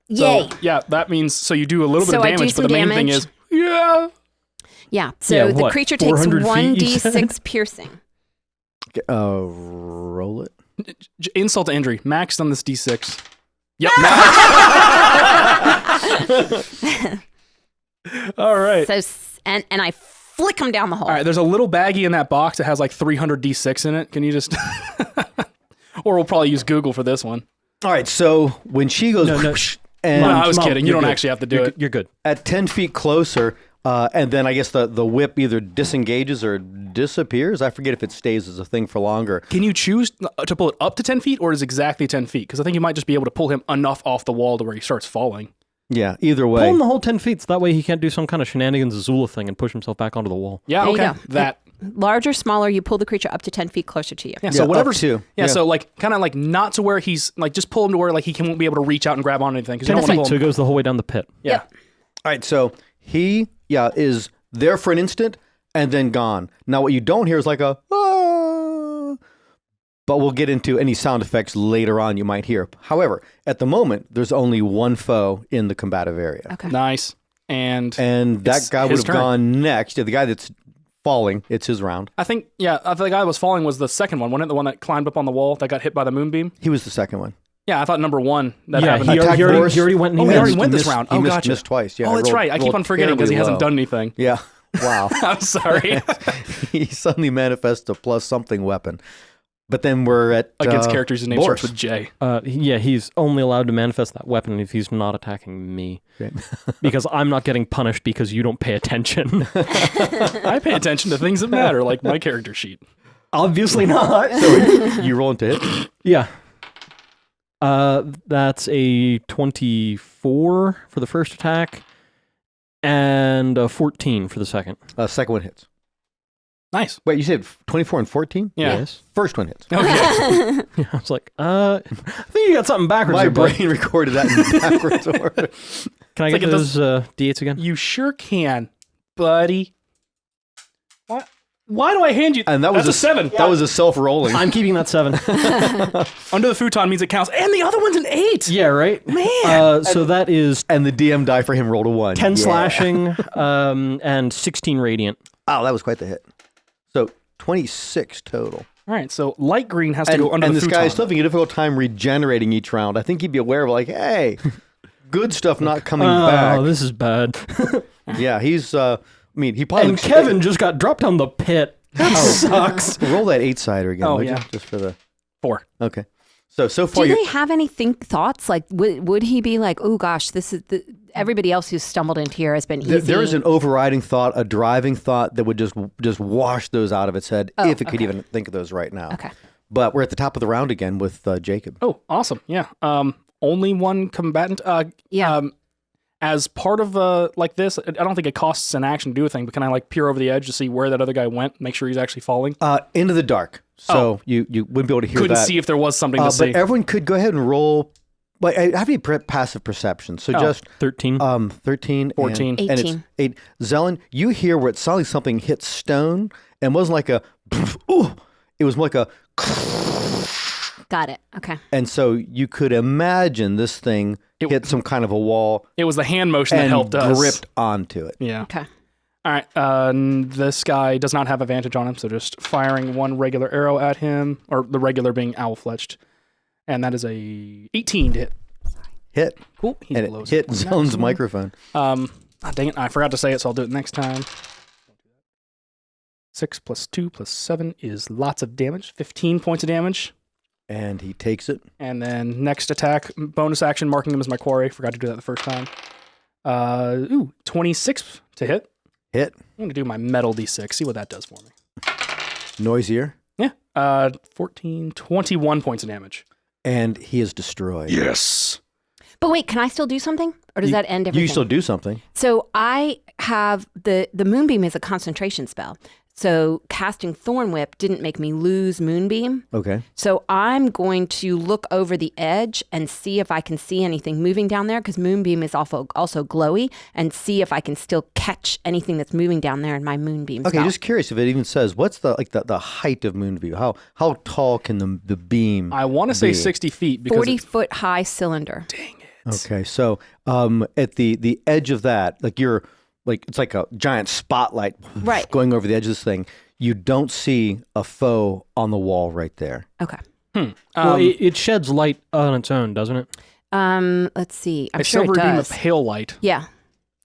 Yay. So, yeah, that means so you do a little bit So of I do damage, but some the main thing damage. is yeah. Yeah, so Yeah, the what, creature takes 400 feet, you 1d6 piercing. Roll it. Insult to injury. Maxed on this D6. Yep. All right. So and I flick him down the hole. All right. There's a little baggie in that box that has like 300 D6 in it. Can you just? Or we'll probably use Google for this one. All right, so when she goes, No. whoosh, and No, I was Mom, kidding. You you're don't good. actually have to do You're, it. You're good. at 10 feet closer, and then I guess the whip either disengages or disappears. I forget if it stays as a thing for longer. Can you choose to pull it up to 10 feet or is exactly 10 feet? Because I think you might just be able to pull him enough off the wall to where he starts falling. Yeah, either Pull way. him the whole 10 feet so that way he can't do some kind of shenanigans Azula thing and push himself back onto the wall. Yeah, There you okay. go. That. Large or smaller, you pull the creature up to 10 feet closer to you. Yeah, Yeah, so up whatever's to. Yeah, Yeah. so like kind of like not to where he's like just pull him to where like he won't be able to reach out and grab on anything because you 10 don't want feet, to so pull it him. goes the whole way down the pit. Yeah. Yep. All right, so he, is there for an instant and then gone. Now, what you don't hear is like a, ah, but we'll get into any sound effects later on you might hear. However, at the moment, there's only one foe in the combative area. Okay. Nice. And And that It's guy would his have turn. gone next. Yeah, the guy that's falling, it's his round. I think the guy that was falling was the second one, wasn't it? The one that climbed up on the wall that got hit by the moonbeam. He was the second one. Yeah, I thought number 1 that Yeah, happened. he Attack already Boris. went and Oh, he he already missed. went this missed- round. he Oh, missed- gotcha. missed twice. Yeah, Oh, I that's rolled- right. I keep rolled on forgetting because he hasn't terribly done anything. Yeah. Wow. I'm sorry. He suddenly manifests a plus something weapon. But then we're at Against characters whose name Boris. starts with J. Yeah, he's only allowed to manifest that weapon if he's not attacking me. Okay. Because I'm not getting punished because you don't pay attention. I pay attention to things that matter, like my character sheet. Obviously not. So you rolling to hit? Yeah. That's a 24 for the first attack and a 14 for the second. Second one hits. Nice. Wait, you said 24 and 14? Yeah. Yes. First one hits. Okay. I was like, I think you got something backwards. My there, bud. brain recorded that in backwards order. Can I It's get like it those D8s again? You sure can, buddy. What? Why do I hand you? And that was That's a 7. That was a self-rolling. I'm keeping that 7. Under the futon means it counts, and the other one's an 8. Yeah, right? Man. So that is And the DM die for him rolled a 1. 10 Yeah. slashing and 16 radiant. Oh, that was quite the hit. So 26 total. All right, so light green has to go under And the this futon. guy is still having a difficult time regenerating each round. I think he'd be aware of like, hey, good stuff not coming back. Oh, this is bad. Yeah, he's, I mean, he probably... And Kevin just got dropped down the pit. That sucks. Roll that 8-sider again, Oh, would yeah. you? Just for the... 4. Okay. So far Do you're... they have any thoughts? Like, would he be like, oh gosh, this is everybody else who's stumbled into here has been easy? There is an overriding thought, a driving thought that would just wash those out of its head if it could okay. even think of those right now. Okay. But we're at the top of the round again with Jacob. Oh, awesome. Yeah. Only one combatant. Yeah. As part of like this, I don't think it costs an action to do a thing, but can I like peer over the edge to see where that other guy went, make sure he's actually falling? Into the dark. So you wouldn't be able to hear Couldn't that. see if there was something to But see. everyone could go ahead and roll. But I have to be passive perception. So just 13. 13, 14. and it's 18. 8. Zelen, you hear where it sounded like something hit stone, and wasn't like a ooh. It was more like a, Got it. Okay. and so you could imagine this thing hit some kind of a wall It was the hand motion that and helped us. gripped onto it. Yeah. Okay. All right. This guy does not have advantage on him, so just firing one regular arrow at him, or the regular being owl-fletched. And that is a 18 to hit. Hit. Cool. He And blows it hit one Zelen's down. microphone. Dang it. I forgot to say it, so I'll do it next time. 6 plus 2 plus 7 is lots of damage. 15 points of damage. And he takes it. And then next attack, bonus action, marking him as my quarry. Forgot to do that the first time. 26 to hit. Hit. I'm going to do my metal d6, see what that does for me. Noisier. Yeah. 14, 21 points of damage. And he is destroyed. Yes. But wait, can I still do something? Or does that end everything? You still do something. So I have the Moonbeam is a concentration spell. So casting Thorn Whip didn't make me lose Moonbeam. Okay. So I'm going to look over the edge and see if I can see anything moving down there, because Moonbeam is also glowy, and see if I can still catch anything that's moving down there in my Moonbeam Okay, spell. just curious if it even says what's the height of Moonview? How tall can the beam? I want to say be? 60 feet because 40-foot high cylinder. dang it. Okay, so at the edge of that, like you're like it's like a giant spotlight Right. going over the edge of this thing. You don't see a foe on the wall right there. Okay. Well, it sheds light on its own, doesn't it? Let's see. I'm A sure it silver beam does. of pale light. Yeah.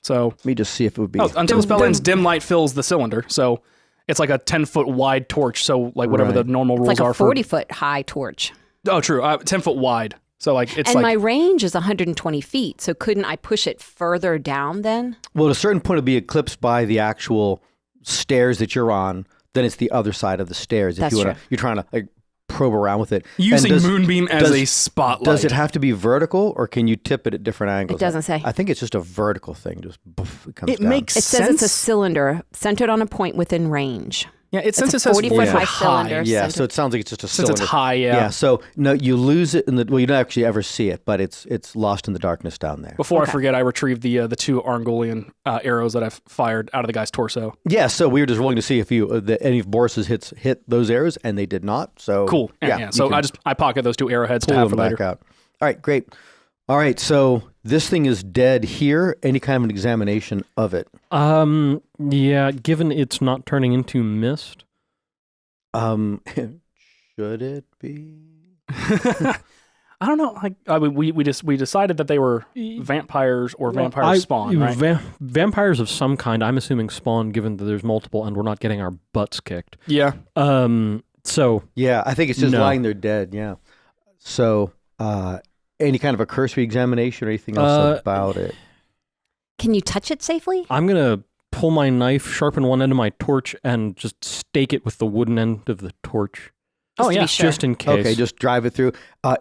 So Let me just see if it would be. until the spell ends, dim light fills the cylinder. So it's like a 10-foot wide torch. So like whatever Right. the normal rules It's like are a for 40-foot high torch. Oh, true. 10-foot wide. So like it's And my like range is 120 feet. So couldn't I push it further down then? Well, at a certain point, it'll be eclipsed by the actual stairs that you're on. Then it's the other side of the stairs. If That's you wanna, true. you're trying to like probe around with it. using And does- moonbeam as does- a spotlight. Does it have to be vertical, or can you tip it at different angles? It doesn't say. I think it's just a vertical thing. Just boof, it comes It down. makes It says sense. it's a cylinder centered on a point within range. Yeah, since a it says 40-foot high, high cylinder. Yeah, center. so it sounds like it's just a since cylinder. it's high, yeah. So no, you lose it in the. Well, you don't actually ever see it, but it's lost in the darkness down there. Before Okay. I forget, I retrieved the 2 Argolian arrows that I've fired out of the guy's torso. Yeah, so we were just rolling to see if any of Boris's hits hit those arrows, and they did not. So Cool. Yeah. you So can I pocket those 2 arrowheads to pull have them for back later. out. All right, great. All right, so this thing is dead here. Any kind of an examination of it? Yeah, given it's not turning into mist. Should it be? I don't know. We decided that they were vampires or vampire spawn, right? Vampires of some kind, I'm assuming spawn, given that there's multiple and we're not getting our butts kicked. Yeah. So Yeah, I think it's just No. lying there dead. Yeah. So any kind of a cursory examination or anything else about it? Can you touch it safely? I'm going to pull my knife, sharpen one end of my torch, and just stake it with the wooden end of the torch. Just to be sure. Just in case. Okay, just drive it through.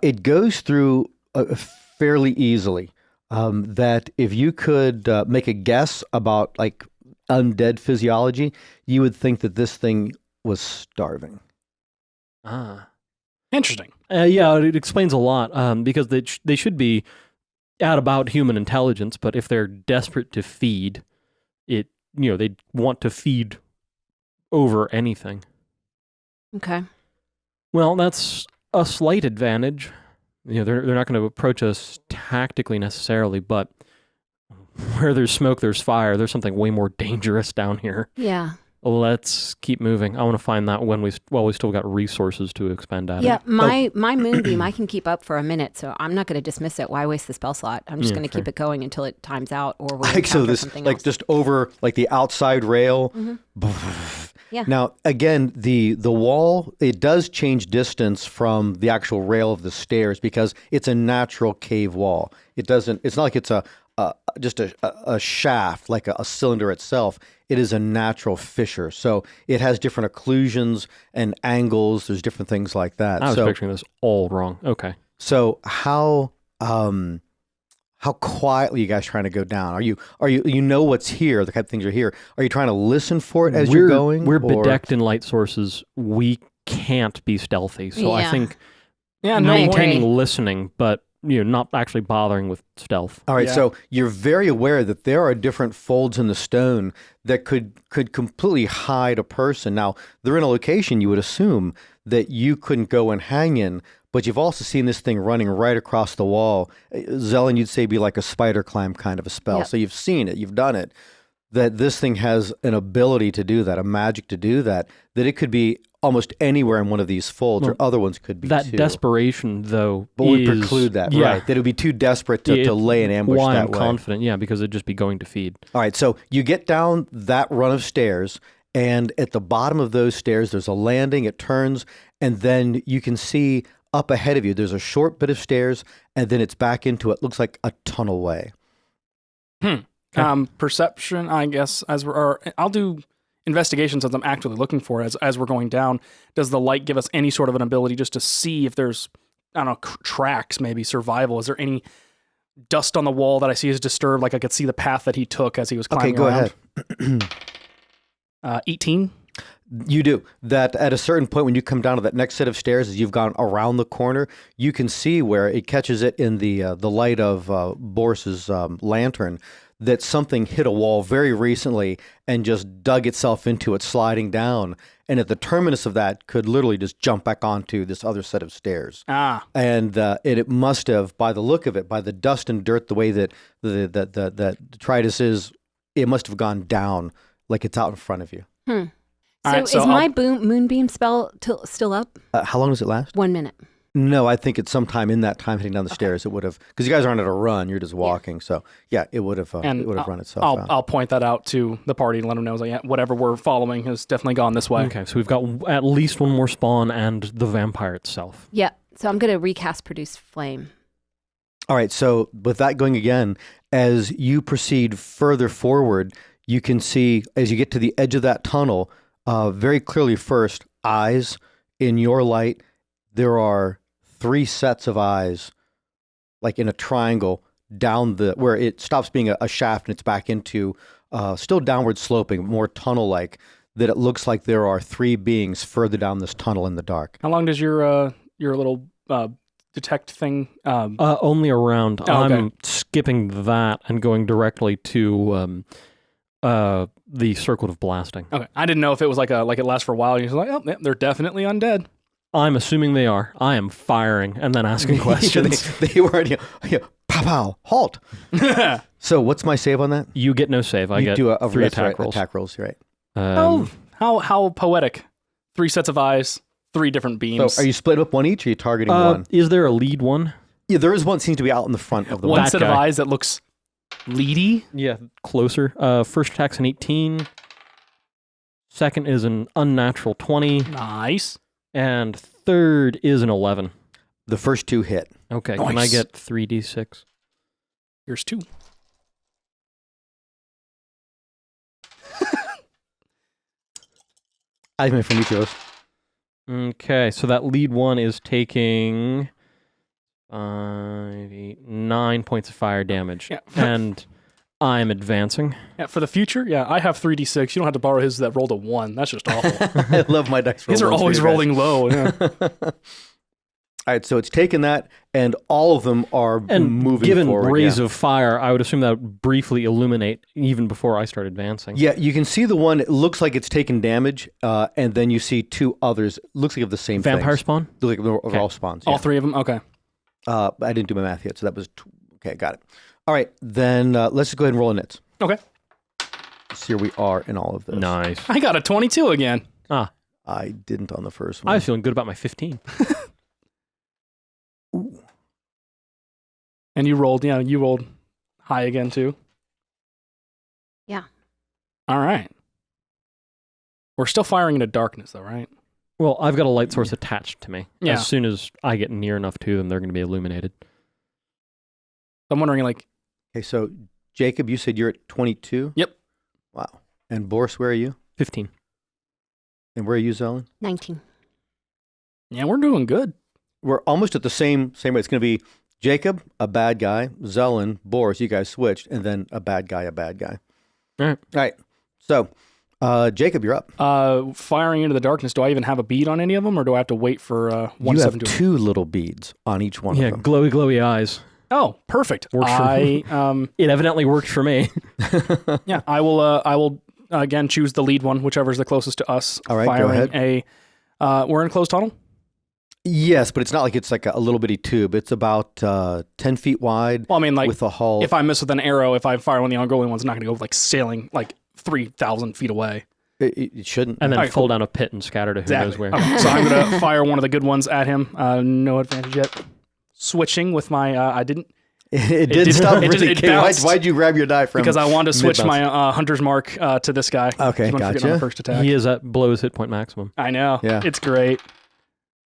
It goes through fairly easily. That if you could make a guess about like undead physiology, you would think that this thing was starving. Ah. Interesting. Yeah, it explains a lot because they should be at about human intelligence, but if they're desperate to feed, they want to feed over anything. Okay. Well, that's a slight advantage. They're not going to approach us tactically necessarily, but where there's smoke, there's fire. There's something way more dangerous down here. Yeah. Let's keep moving. I want to find that while we still got resources to expend at Yeah, it. my moonbeam I can keep up for a minute, so I'm not going to dismiss it. Why waste the spell slot? I'm just going to keep it going until it times out, or we encounter something else. Just over like the outside rail. Yeah. Now again, the wall, it does change distance from the actual rail of the stairs because it's a natural cave wall. It's not like it's just a shaft like a cylinder itself. It is a natural fissure, so it has different occlusions and angles. There's different things like that. I was picturing this all wrong. Okay. So how quietly are you guys trying to go down? Are you what's here, the type of things are here? Are you trying to listen for it as you're going? We're bedecked in light sources. We can't be stealthy, so I think maintaining listening, but not actually bothering with stealth. All right, so you're very aware that there are different folds in the stone that could completely hide a person. Now, they're in a location you would assume that you couldn't go and hang in, but you've also seen this thing running right across the wall. Zelen, you'd say be like a spider climb kind of a spell. Yep. So you've seen it, you've done it, that this thing has an ability to do that, a magic to do that it could be almost anywhere in one of these folds, or other ones could be that too. Desperation, though, but we preclude that, right? That it would be too desperate to lay an ambush why that I'm way. confident, because it'd just be going to feed. All right, so you get down that run of stairs, and at the bottom of those stairs, there's a landing. It turns, and then you can see up ahead of you, there's a short bit of stairs, and then it's back into it. Looks like a tunnel way. Perception, I guess, I'll do investigation since I'm actively looking for it as we're going down. Does the light give us any sort of an ability just to see if there's, I don't know, tracks, maybe survival? Is there any dust on the wall that I see is disturbed? Like I could see the path that he took as he was climbing around. Okay, go ahead. 18? You do. That at a certain point when you come down to that next set of stairs, as you've gone around the corner, you can see where it catches it in the light of Boris's lantern, that something hit a wall very recently and just dug itself into it, sliding down. And at the terminus of that could literally just jump back onto this other set of stairs. And it must have, by the look of it, by the dust and dirt, the way that the detritus is, it must have gone down like it's out in front of you. So, is my moonbeam spell still up? How long does it last? 1 minute. No, I think it's sometime in that time heading down the stairs. It would have, because you guys aren't at a run, you're just walking. So yeah, it would have run itself out. I'll point that out to the party and let them know, like, whatever we're following has definitely gone this way. Okay, so we've got at least one more spawn and the vampire itself. Yeah, so I'm going to recast Produce Flame. All right, so with that going again, as you proceed further forward, you can see, as you get to the edge of that tunnel, very clearly first, eyes in your light. There are 3 sets of eyes, like in a triangle, down where it stops being a shaft and it's back into still downward sloping, more tunnel-like, that it looks like there are 3 beings further down this tunnel in the dark. How long does your little detect thing? Only a round. Okay. I'm skipping that and going directly to the circle of blasting. Okay, I didn't know if it was like it lasts for a while. You're like, oh, yeah, they're definitely undead. I'm assuming they are. I am firing and then asking questions. they were, pow, pow, halt. So what's my save on that? You get no save. I get do a 3 attack rolls. Attack rolls, right. How poetic. 3 sets of eyes, 3 different beams. So are you split up one each, or are you targeting one? Is there a lead one? Yeah, there is one, seems to be out in the front of the one one. set of eyes that looks leady? Yeah, closer. First attack's an 18. Second is an unnatural 20. Nice. And third is an 11. The first 2 hit. Okay, nice. Can I get 3d6? Here's 2. I mean, from each of those. Okay, so that lead one is taking 5, 8, 9 points of fire damage. Yeah. And I'm advancing. Yeah, for the future, I have 3d6. You don't have to borrow his that rolled a 1. That's just awful. I love my dice roll. These are ones for always you guys. rolling low. Yeah. All right, so it's taken that, and all of them are And moving given forward. rays of fire, I would assume that would briefly illuminate even before I start advancing. Yeah, you can see the one. It looks like it's taken damage, and then you see two others. Looks like of the same Vampire things. spawn? Look like they're all spawns. All Yeah. 3 of them? Okay. I didn't do my math yet, so that was okay. Got it. All right, then let's just go ahead and roll a nits. Okay. See where we are in all of this. Nice. I got a 22 again. Ah, I didn't on the first I one. was feeling good about my 15. And you rolled high again too? Yeah. All right. We're still firing into darkness though, right? Well, I've got a light source attached to me. Yeah. As soon as I get near enough to them, they're going to be illuminated. I'm wondering, like, Okay, so Jacob, you said you're at 22? Yep. Wow. And Boris, where are you? 15. And where are you, Zelen? 19. yeah, we're doing good. We're almost at the same rate. It's going to be Jacob, a bad guy, Zelen, Boris, you guys switched, and then a bad guy. All right. So, Jacob, you're up. Firing into the darkness, do I even have a bead on any of them, or do I have to wait for You have 1/7 to... 2 little beads on each one Yeah, of them. glowy, glowy eyes. Oh, perfect. Works for me. It evidently worked for me. Yeah, I will again choose the lead one, whichever is the closest to us. All right, go firing ahead. We're in a closed tunnel? Yes, but it's not like it's like a little bitty tube. It's about 10 feet wide Well, I mean, like, with a hull. if I miss with an arrow, if I fire one of the ongoing ones, it's not going to go like sailing like 3,000 feet away. It shouldn't. And then All right, fall cool. down a pit and scatter to who knows where. Okay, so I'm going to fire one of the good ones at him. No advantage yet. Switching with my, I didn't, it did stop it just- really. it Okay, bounced. why'd you grab your die from? because I wanted to switch mid-bounce? my Hunter's Mark to this guy. Okay, Just wanted to forget on gotcha. the first attack. He is at below his hit point maximum. I know. Yeah. It's great.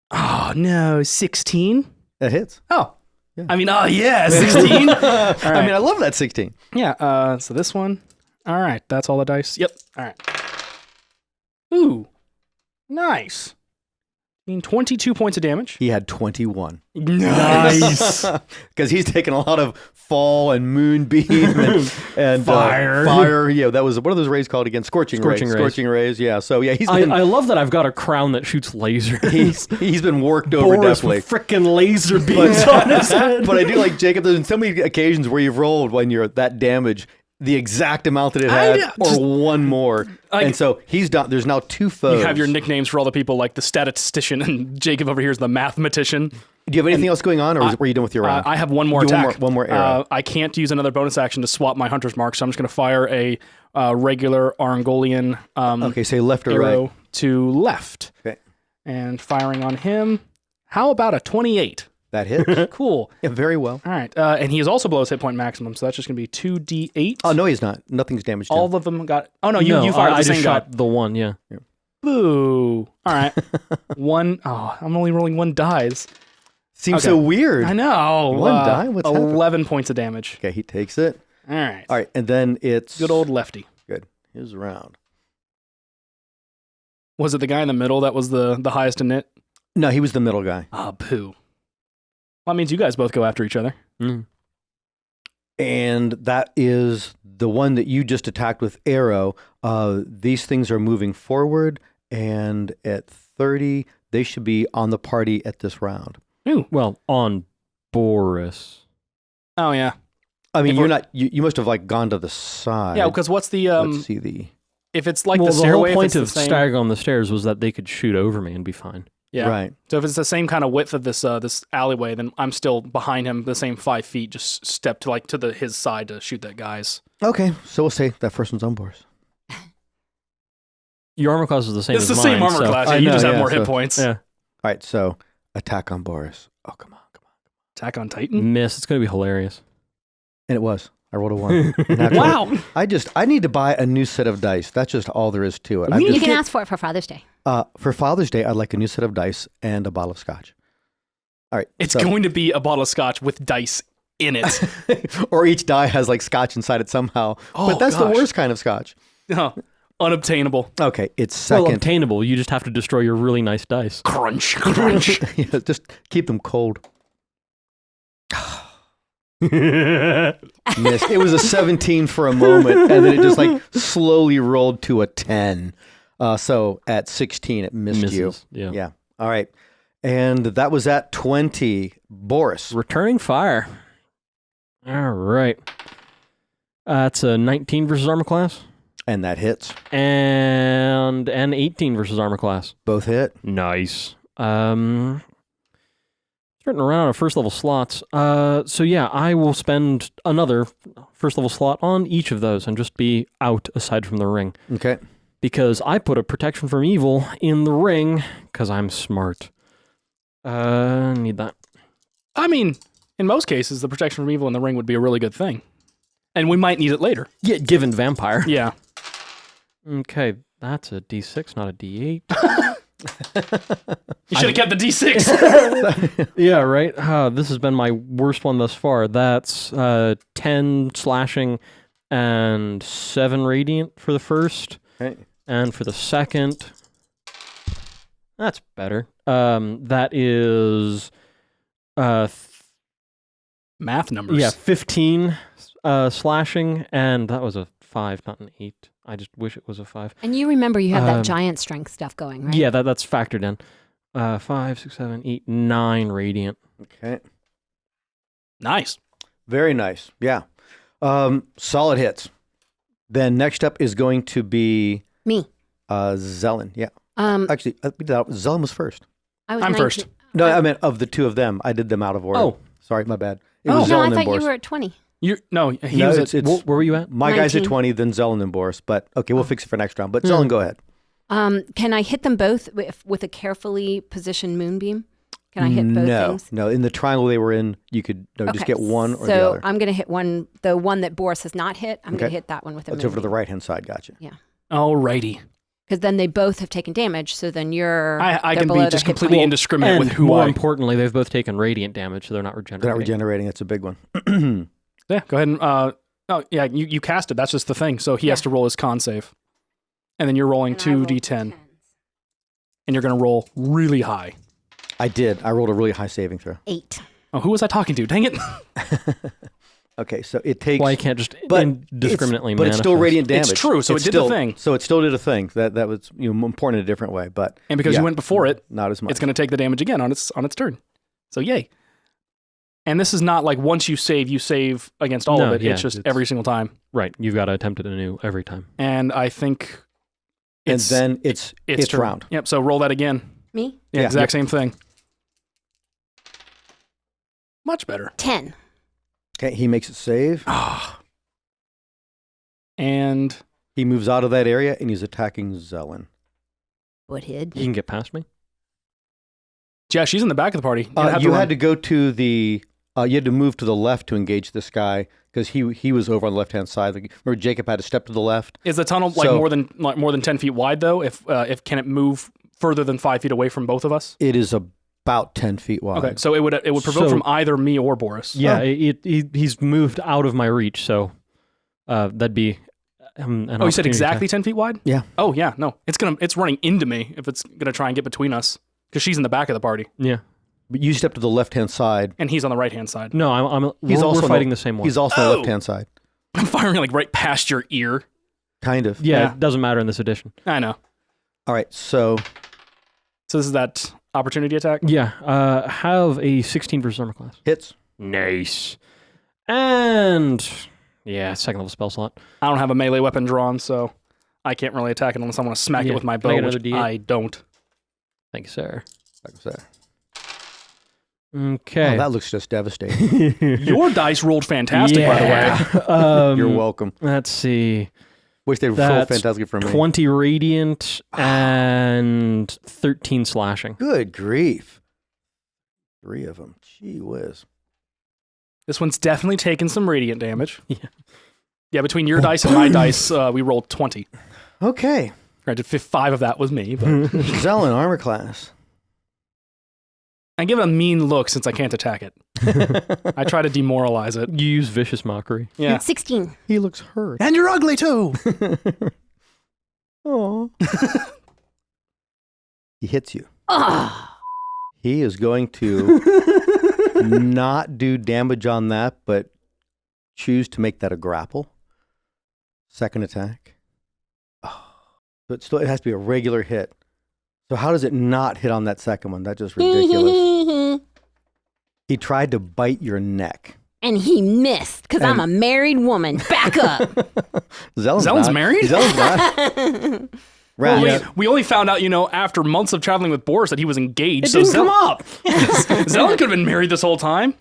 Oh, no. 16? That hits. Oh. Yeah. I mean, 16? I mean, I love that 16. Yeah, so this one. All right, that's all the dice. Yep. All right. Ooh. Nice. 22 points of damage. He had 21. Nice. Because he's taken a lot of fall and moonbeam and Fire. fire. Yeah, that was, what are those rays called again? Scorching rays. Scorching rays. Scorching rays, yeah. So, yeah, he's been, I love that I've got a crown that shoots lasers. he's been worked over Boris definitely. with frickin' laser beams on his head. But I do like Jacob. There's so many occasions where you've rolled when you're at that damage the exact amount that it had, or one more. Like- and so he's done. There's now 2 foes. You have your nicknames for all the people, like the statistician, and Jacob over here is the mathematician. Do you have anything else going on, or were you done with your round? I have one more Do attack. one more arrow. I can't use another bonus action to swap my Hunter's Mark, so I'm just going to fire a regular Arangolian Okay, say left or arrow right. to left. Okay. And firing on him. How about a 28? That hit. Cool. Yeah, very well. All right. And he is also below his hit point maximum, so that's just going to be 2d8. Oh, no, he's not. Nothing's damaged him. All of them got... Oh, no, you fired I the just same guy. shot the one, yeah. Boo. All right. One... Oh, I'm only rolling 1 dies. Seems Okay. so weird. I know. One die? What's 11 points of damage. Okay, he takes it. All right. All right, and then it's... Good old lefty. Good. His round. Was it the guy in the middle that was the highest in it? No, he was the middle guy. Ah, poo. Well, that means you guys both go after each other. Mm. And that is the one that you just attacked with arrow. These things are moving forward, and at 30, they should be on the party at this round. Ooh. Well, on Boris. Oh, yeah. I mean, If you're we're- not. You must have like gone to the side. Yeah, because what's the... Let's see the. if it's like Well, the the whole stairway, if point it's the of same... staggering on the stairs was that they could shoot over me and be fine. Yeah. Right. So if it's the same kind of width of this this alleyway, then I'm still behind him the same 5 feet, just step to his side to shoot that guy's. Okay, so we'll say that first one's on Boris. Your armor class is the same It's as the mine. same armor so- class. I You know, just have yeah, more hit so- points. Yeah. All right, so attack on Boris. Oh, come on. Attack on Titan. Miss. It's going to be hilarious. And it was. I rolled a 1. Natural. Wow. I need to buy a new set of dice. That's just all there is to it. You can ask for it for Father's Day. For Father's Day, I'd like a new set of dice and a bottle of scotch. All right. It's so- going to be a bottle of scotch with dice in it. or each die has like scotch inside it somehow. Oh, but that's gosh. the worst kind of scotch. Oh, unobtainable. Okay, it's Well, second. obtainable. You just have to destroy your really nice dice. Crunch, crunch. Yeah, just keep them cold. Missed. It was a 17 for a moment, and then it just like slowly rolled to a 10. So at 16, it missed you. Misses. Yeah. Yeah. All right. And that was at 20. Boris. Returning fire. All right. It's a 19 versus armor class. And that hits. And an 18 versus armor class. Both hit. Nice. Starting to run out of first level slots. So yeah, I will spend another first level slot on each of those and just be out aside from the ring. Okay. Because I put a protection from evil in the ring because I'm smart. Need that. I mean, in most cases, the protection from evil in the ring would be a really good thing. And we might need it later. Yeah, given vampire. Yeah. Okay, that's a D6, not a D8. You should have kept the D6. Yeah, right? This has been my worst one thus far. That's 10 slashing and 7 radiant for the first. Okay. And for the second, that's better. That is Math numbers. yeah, 15 slashing, and that was a 5, not an 8. I just wish it was a 5. And you remember you have that Um, giant strength stuff going, right? Yeah, that's factored in. 5, 6, 7, 8, 9 radiant. Okay. Nice. Very nice. Yeah. Solid hits. Then next up is going to be Me. Zelen. Yeah. Um, Actually, Zelen was first. I was I'm 19 first. No, I meant of the two of them. I did them out of order. Oh. Sorry, my bad. It Oh. was No, Zelen I and thought Boris. you were at 20. No, he No, was it's, at, Where were you at? my guys at 19. 20, then Zelen and Boris. But okay, we'll fix it for next round. But Zelen, go ahead. Can I hit them both with a carefully positioned moonbeam? Can I hit both things? No, in the triangle they were in, you could just get one or the So other. I'm going to hit the one that Boris has not hit. I'm going Okay. to hit that one with a That's over to the moonbeam. right-hand side. Gotcha. alrighty. Because then they both have taken damage. So then I they're can below be their just hit completely point. indiscriminate And with who more I... importantly, they've both taken radiant damage, so they're not regenerating. They're not regenerating. That's a big one. Yeah, go ahead and... oh, yeah, you cast it. That's just the thing. So he has to roll his con save. And then you're rolling And I rolled 2d10. 10s. And you're going to roll really high. I did. I rolled a really high saving throw. 8. Oh, who was I talking to? Dang it. Okay, so it takes... Well, you can't just But indiscriminately But it's still manifest. radiant damage. It's true, so it did the thing. So it still did a thing. That was important in a different way. But And because yeah, you went before it, not as much. it's going to take the damage again on its turn. So yay. And this is not like once you save against all No, of it. yeah, It's just it's- every single time. Right, you've got to attempt it anew every time. And I think and it's then it's turn. round. Yep, so roll that again. Me? Yeah, Yeah. exact same thing. Much better. 10. Okay, he makes it save. And He moves out of that area and he's attacking Zelen. Woodhead. You can get past me? yeah, she's in the back of the party. You're gonna have You to run. had to go to the... you had to move to the left to engage this guy because he was over on the left-hand side. Remember, Jacob had to step to the left. Is the tunnel like So- more than 10 feet wide though? If can it move further than 5 feet away from both of us? It is about 10 feet wide. Okay, so it would provoke So- from either me or Boris. Yeah, he's moved out of my reach, so that'd be an Oh, you said opportunity exactly attack. 10 feet wide? Yeah. Oh yeah, no, it's running into me if it's gonna try and get between us because she's in the back of the party Yeah. But you step to the left-hand side. and he's on the right hand side. No, He's we're also fighting the same one. He's also on Oh! the left-hand side. I'm firing like right past your ear. Kind of. yeah, Yeah. it doesn't matter in this edition. I know. All right, so So this is that opportunity attack. Yeah, have a 16 versus armor class. hits. Nice. And yeah, second level spell slot. I don't have a melee weapon drawn, so I can't really attack it unless I want to smack it Yeah. with my Can I bow, get which another D8? I don't. Thank you, sir. Like I said. Okay. Oh, that looks just devastating. Your dice rolled fantastic, by the way. way. You're welcome. Let's see. Wish they were That's fantastic for me. 20 radiant and 13 slashing. Good grief. 3 of them. Gee whiz. This one's definitely taken some radiant damage. Yeah. Yeah, between your dice and my dice, we rolled 20. Okay. Granted, 5 of that was me, but Zelen, armor class. I give it a mean look since I can't attack it. I try to demoralize it. You use vicious mockery. Yeah. 16. He looks hurt. And you're ugly too. Oh. He hits you. Oh. He is going to not do damage on that, but choose to make that a grapple. Second attack. Oh. So it has to be a regular hit. So how does it not hit on that second one? That's just ridiculous. He tried to bite your neck. And he missed because I'm a married woman. Back up. Zellen's married? Zellen's not. Right. Well, we only found out, after months of traveling with Boris that he was engaged. It didn't come up. Zellen could have been married this whole time.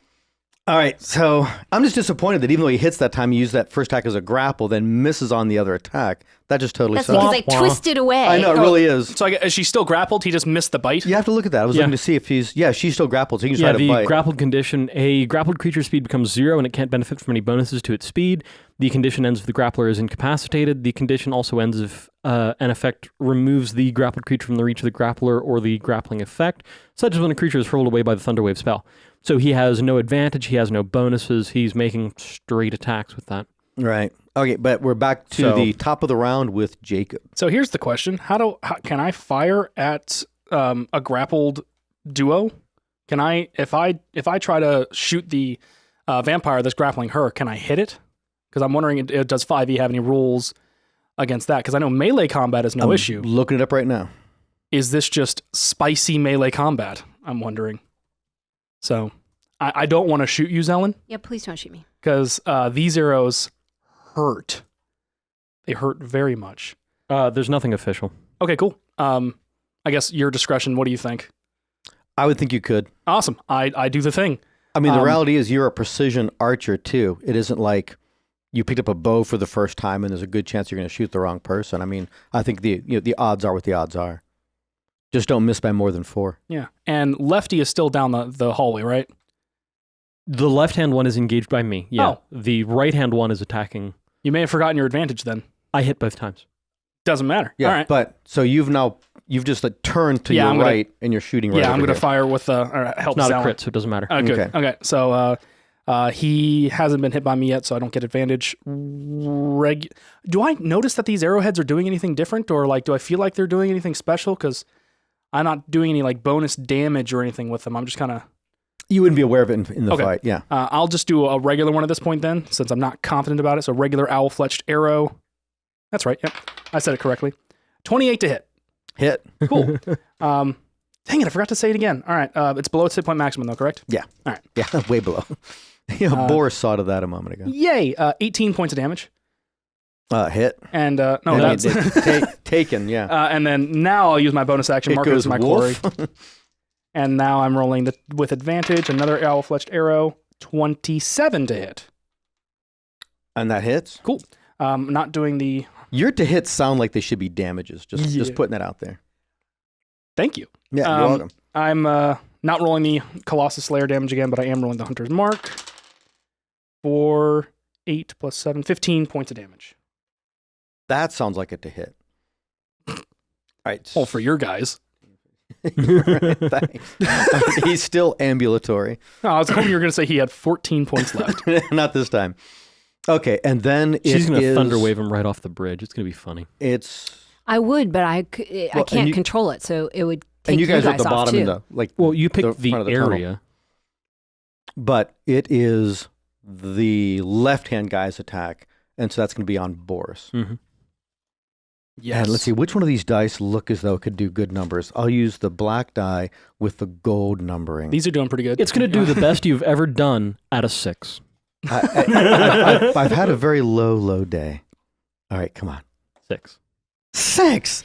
All right, so I'm just disappointed that even though he hits that time, he used that first attack as a grapple, then misses on the other attack. That just totally That's sucks. because I twisted away. I know, it really is. So is she still grappled? He just missed the bite? You have to look at that. I was looking to see if she's still grappled, so he can try to the bite. grappled condition, a grappled creature's speed becomes 0 and it can't benefit from any bonuses to its speed. The condition ends if the grappler is incapacitated. The condition also ends if an effect removes the grappled creature from the reach of the grappler or the grappling effect, such as when a creature is hurled away by the Thunderwave spell. So he has no advantage, he has no bonuses, he's making straight attacks with that. Right. Okay, but we're back to the top of the round with Jacob. So here's the question. How can I fire at a grappled duo? Can I, if I try to shoot the vampire that's grappling her, can I hit it? Because I'm wondering, does 5e have any rules against that? Because I know melee combat is no issue. Looking it up right now. Is this just spicy melee combat? I'm wondering. So I don't want to shoot you, Zellen. Yeah, please don't shoot me. Because these arrows hurt. They hurt very much. There's nothing official. Okay, cool. I guess your discretion. What do you think? I would think you could. Awesome. I do the thing. I mean, the reality is you're a precision archer too. It isn't like you picked up a bow for the first time and there's a good chance you're going to shoot the wrong person. I mean, I think the odds are what the odds are. Just don't miss by more than 4. Yeah. And Lefty is still down the hallway, right? The left-hand one is engaged by me. Yeah. Oh. The right-hand one is attacking. You may have forgotten your advantage then. I hit both times. Doesn't matter. Yeah, All right. but so you've just turned to your right and you're shooting right Yeah, I'm over going to here. fire with help It's not Zellen. a crit, so it doesn't matter. Oh, good. Okay. Okay. So he hasn't been hit by me yet, so I don't get advantage. Do I notice that these arrowheads are doing anything different, or do I feel like they're doing anything special? Because I'm not doing any bonus damage or anything with them. I'm just kind of... You wouldn't be aware of it in the fight, yeah. I'll just do a regular one at this point then, since I'm not confident about it. So regular owl-fletched arrow. That's right. Yep. I said it correctly. 28 to hit. Hit. Cool. Dang it, I forgot to say it again. All right. It's below its hit point maximum though, correct? Yeah. All right. Yeah, way below. Boris saw to that a moment ago. Yay. 18 points of damage. Hit. And no, And that's... taken, yeah. and then now I'll use my bonus action, mark it as my quarry. wolf. And now I'm rolling with advantage. Another owl-fletched arrow. 27 to hit. And that hits? Cool. Not doing the... Your to hits sound like they should be damages. Just putting that out there. Thank you. Yeah, you're welcome. I'm not rolling the Colossus Slayer damage again, but I am rolling the Hunter's Mark for 8 plus 7, 15 points of damage. That sounds like it to hit. All right. Well, for your guys. Thanks. He's still ambulatory. No, I was hoping you were going to say he had 14 points left. Not this time. Okay, and then She's going to thunder wave him right off the bridge. It's going to be funny. I would, but I can't control it, so it would take and you guys are at the off bottom too. in the Well, you picked the front of the area. tunnel. But it is the left-hand guy's attack, and so that's going to be on Boris. Mm-hmm. Yes. And let's see, which one of these dice look as though it could do good numbers? I'll use the black die with the gold numbering. These are doing pretty good. It's going to do the best you've ever done at a 6. I've had a very low day. All right, come on. 6. 6!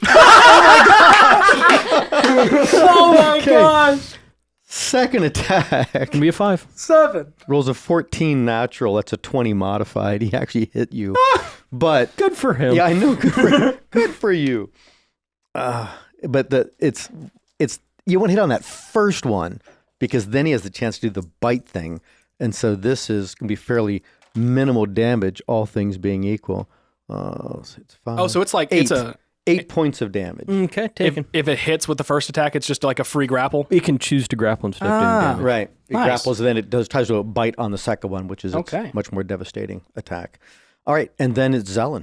Oh my gosh! Second attack. Can be a 5. 7. Rolls a 14 natural. That's a 20 modified. He actually hit you. But Good for him. yeah, I know. Good for you. But it's you want to hit on that first one because then he has the chance to do the bite thing. And so this is going to be fairly minimal damage, all things being equal. So it's 5. Oh, so it's like 8. it's a 8 points of damage. Okay, taken. if it hits with the first attack, it's just like a free grapple. You can choose to grapple instead of doing damage. Right. It Nice. grapples, and then it tries to bite on the second one, which is its Okay. much more devastating attack. All right, and then it's Zellen.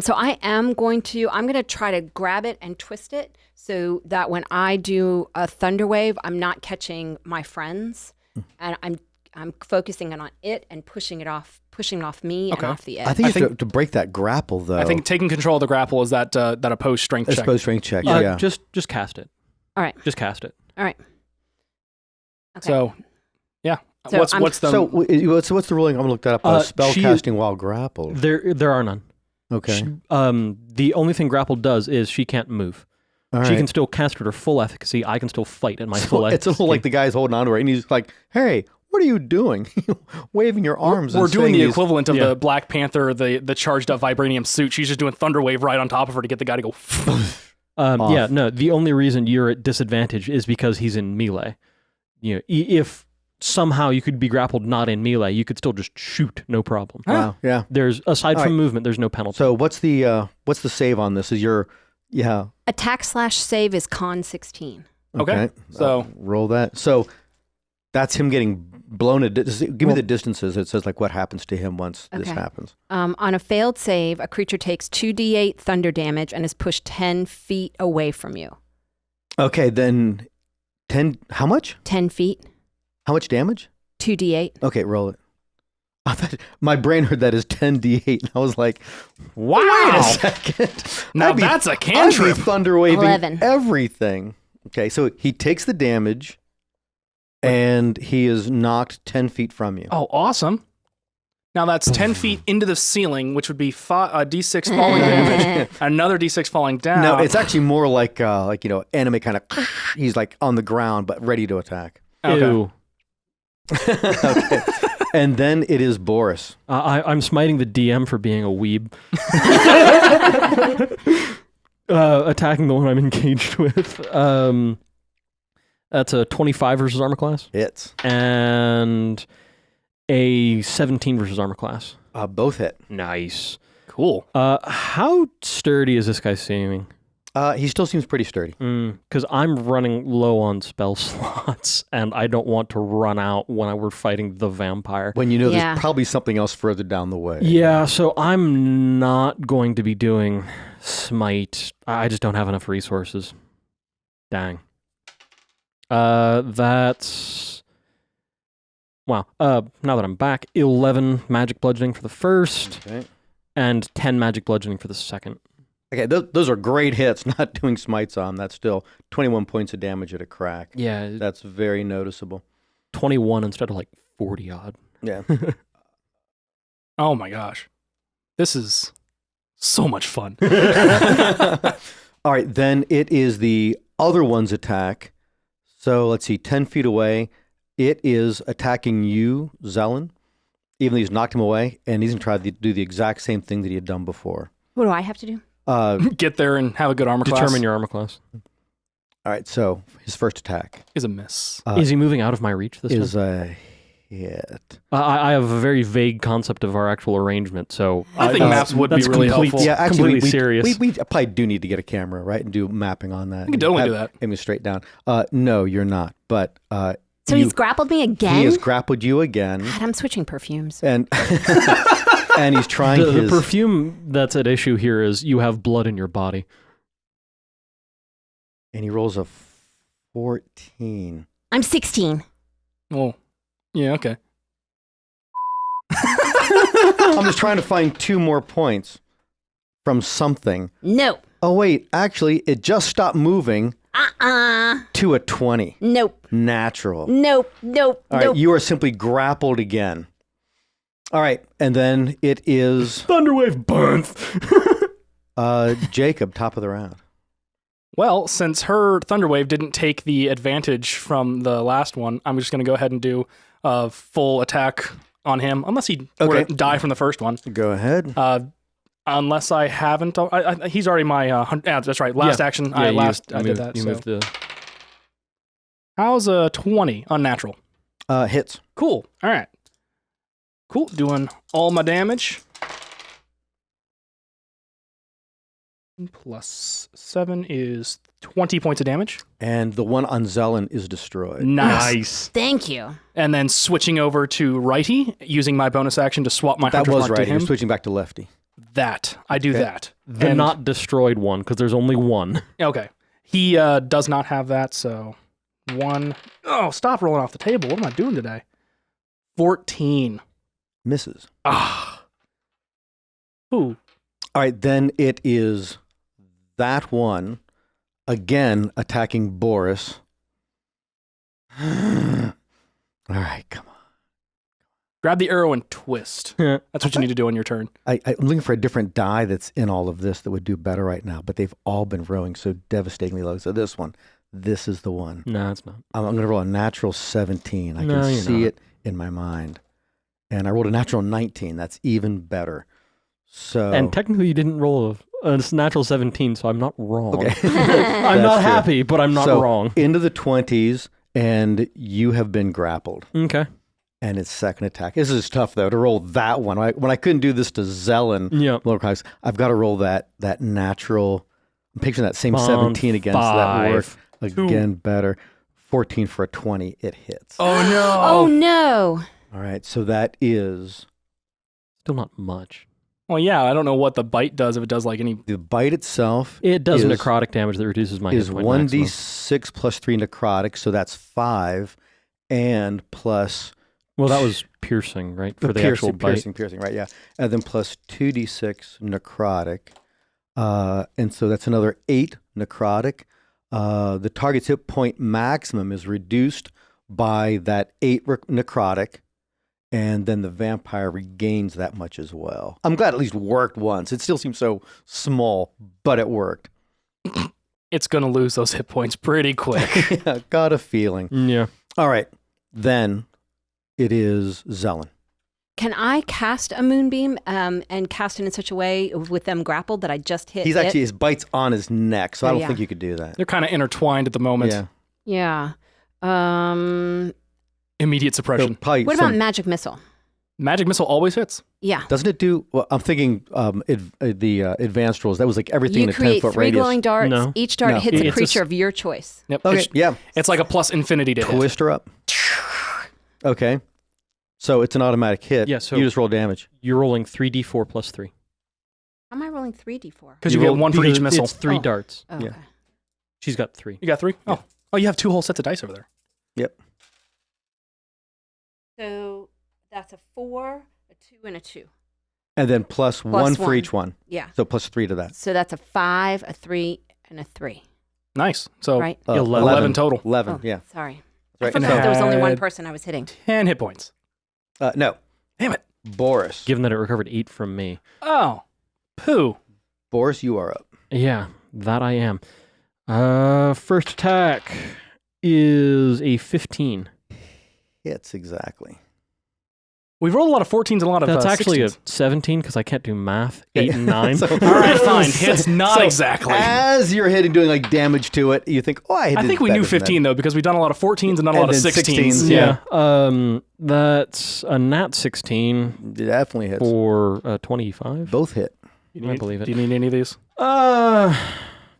So I'm going to try to grab it and twist it so that when I do a thunder wave, I'm not catching my friends. and I'm focusing on it and pushing off me and off the edge. I think you have to break that grapple, though. I think taking control of the grapple is that opposed strength check. Opposed strength check, yeah. Just cast it. All right. Just cast it. All right. Okay. So, yeah. So what's the... So what's the ruling? I'm going to look that up. Spell casting while grappled. There are none. Okay. The only thing grapple does is she can't move. All right. She can still cast her full efficacy. I can still fight at my full efficacy. It's a little like the guy's holding on to her, and he's like, hey, what are you doing? Waving your arms. We're doing the equivalent of the Black Panther, the charged up vibranium suit. She's just doing Thunderwave right on top of her to get the guy to go... Yeah, no, the only reason you're at disadvantage is because he's in melee. You know, if somehow you could be grappled not in melee, you could still just shoot, no problem. Wow, yeah. There's, aside from movement, there's no penalty. So what's the save on this? Is your... Yeah. Attack/save is con 16. Okay. So roll that. So that's him getting blown. Give me the distances. It says like what happens to him once this happens. On a failed save, a creature takes 2d8 thunder damage and is pushed 10 feet away from you. Okay, then 10. How much? 10 feet. How much damage? 2d8. Okay, roll it. I thought my brain heard that as 10d8, and I was like, wow. Wait a second. Now that's a cantrip. I'd be thunder waving 11. everything. Okay, so he takes the damage, and he is knocked 10 feet from you. Oh, awesome. Now that's 10 feet into the ceiling, which would be d6 falling damage, another d6 falling down. No, it's actually more like anime kind of, he's like on the ground, but ready to attack. Okay. Ew. Okay. And then it is Boris. I'm smiting the DM for being a weeb. Attacking the one I'm engaged with. That's a 25 versus armor class. Hits. And a 17 versus armor class. Both hit. Nice. Cool. How sturdy is this guy seeming? He still seems pretty sturdy. Because I'm running low on spell slots, and I don't want to run out when we're fighting the vampire. When you know there's probably something else further down the way. Yeah, so I'm not going to be doing smite. I just don't have enough resources. Dang. That's... Wow. Now that I'm back, 11 magic bludgeoning for the first, and 10 magic bludgeoning for the second. Okay, those are great hits. Not doing smites on them. That's still 21 points of damage at a crack. Yeah. That's very noticeable. 21 instead of like 40 odd. Yeah. Oh my gosh. This is so much fun. All right, then it is the other one's attack. So let's see, 10 feet away. It is attacking you, Zelen, even though he's knocked him away, and he's going to try to do the exact same thing that he had done before. What do I have to do? Get there and have a good armor class. Determine your armor class. All right, so his first attack Is a miss. Is he moving out of my reach this is time? a hit. I have a very vague concept of our actual arrangement, so I think maps would be that's really complete- helpful. Yeah, actually, completely serious. We probably do need to get a camera, right, and do mapping on that. We can totally do that. Aiming straight down. No, you're not. But So he's grappled me again? he has grappled you again, God, I'm switching perfumes. and and he's trying the his. perfume that's at issue here is you have blood in your body. And he rolls a 14. I'm 16. Oh, yeah, okay. I'm just trying to find 2 more points from something. No. Oh wait, actually, it just stopped moving to a 20. Nope. Natural. Nope. Nope. All right, nope. you are simply grappled again. All right, and then it is Thunderwave burns. Jacob, top of the round. Well, since her Thunderwave didn't take the advantage from the last one, I'm just going to go ahead and do a full attack on him, unless he were to die from the first one. Go ahead. Unless I haven't. He's already my... yeah, that's right. Last action. I did that. You So. moved the... How's a 20 unnatural? Hits. Cool. All right. Cool. Doing all my damage. Plus 7 is 20 points of damage. And the one on Zelen is destroyed. Nice. Thank you. And then switching over to righty, using my bonus action to swap my That Hunter's was Mark to right. He him. was switching back to lefty. I do that. The not destroyed one, because there's only one. Okay. He does not have that, so 1. Oh, stop rolling off the table. What am I doing today? 14. Misses. Ah. Ooh. All right, then it is that one again attacking Boris. All right, come on. Grab the arrow and twist. Yeah. That's what you need to do on your turn. I'm looking for a different die that's in all of this that would do better right now, but they've all been rolling so devastatingly low. So this is the one. No, it's not. I'm going to roll a natural 17. I No, can you're see not. it in my mind. And I rolled a natural 19. That's even better. So And technically, you didn't roll a natural 17, so I'm not wrong. Okay. I'm not That's true. happy, but I'm not So, wrong. into the 20s, and you have been grappled. Okay. And it's second attack. This is tough, though, to roll that one. When I couldn't do this to Zelen, Yeah. lower class, I've got to roll that natural. I'm picturing that same 17 again, so that worked again better. 14 for a 20. It hits. Oh, no. Oh no! All right, so that is Still not much. Well, yeah, I don't know what the bite does if it does like any. the bite itself. It does is, necrotic damage that reduces my is hit point maximum. 1d6 plus 3 necrotic, so that's 5, and plus Well, that was piercing, right? For the actual bite. piercing, right? Yeah, and then plus 2d6 necrotic, and so that's another 8 necrotic. The target's hit point maximum is reduced by that 8 necrotic, and then the vampire regains that much as well. I'm glad it at least worked once. It still seems so small, but it worked. It's going to lose those hit points pretty quick. Yeah, got a feeling. Yeah. All right, then it is Zelen. Can I cast a moonbeam and cast it in such a way with them grappled that I just hit He's it? actually, his bite's on his neck, so I don't yeah. think you could do that. They're kind of intertwined at the moment. Yeah. Yeah. Immediate So suppression. probably What about magic missile? Magic missile always hits. Yeah. doesn't it do, well, I'm thinking the advanced rules, that was like everything You in a create 10-foot 3 radius. glowing darts. No. Each dart No. hits a It's a creature s- of your choice. Yep. Okay, yeah. It's like a plus infinity to hit. Twist her up. Okay. So it's an automatic hit. Yeah, so- you just roll damage. You're rolling 3d4 plus 3. How am I rolling 3d4? Because you get roll- one for each missile. It's 3 Oh. darts. Oh, Yeah. okay. She's got 3. You got 3? Oh. Oh, you have 2 whole sets of dice over there. Yep. So that's a 4, a 2, and a 2. And then plus 1 for 1. each one. Yeah. So plus 3 to that. So that's a 5, a 3, and a 3. Nice. So Right? 11 total. 11, Oh, yeah. Sorry. Right. I forgot And there was only one had- person I was hitting. 10 hit points. No. Damn it. Boris. Given that it recovered 8 from me. Oh. Pooh. Boris, you are up. Yeah, that I am. First attack is a 15. Hits exactly. We've rolled a lot of 14s and a lot of That's actually 16s. a 17 because I can't do math. 8 and 9. So- All right, fine. Hits not So, exactly. As you're hitting, doing like damage to it, you think, oh, I did I think we better knew than that. 15 though because we've done a lot of 14s and not a And lot of then 16s. 16s, Yeah. That's a nat 16 Definitely hits. for 25. Both hit. Do you I need- believe it. Do you need any of these?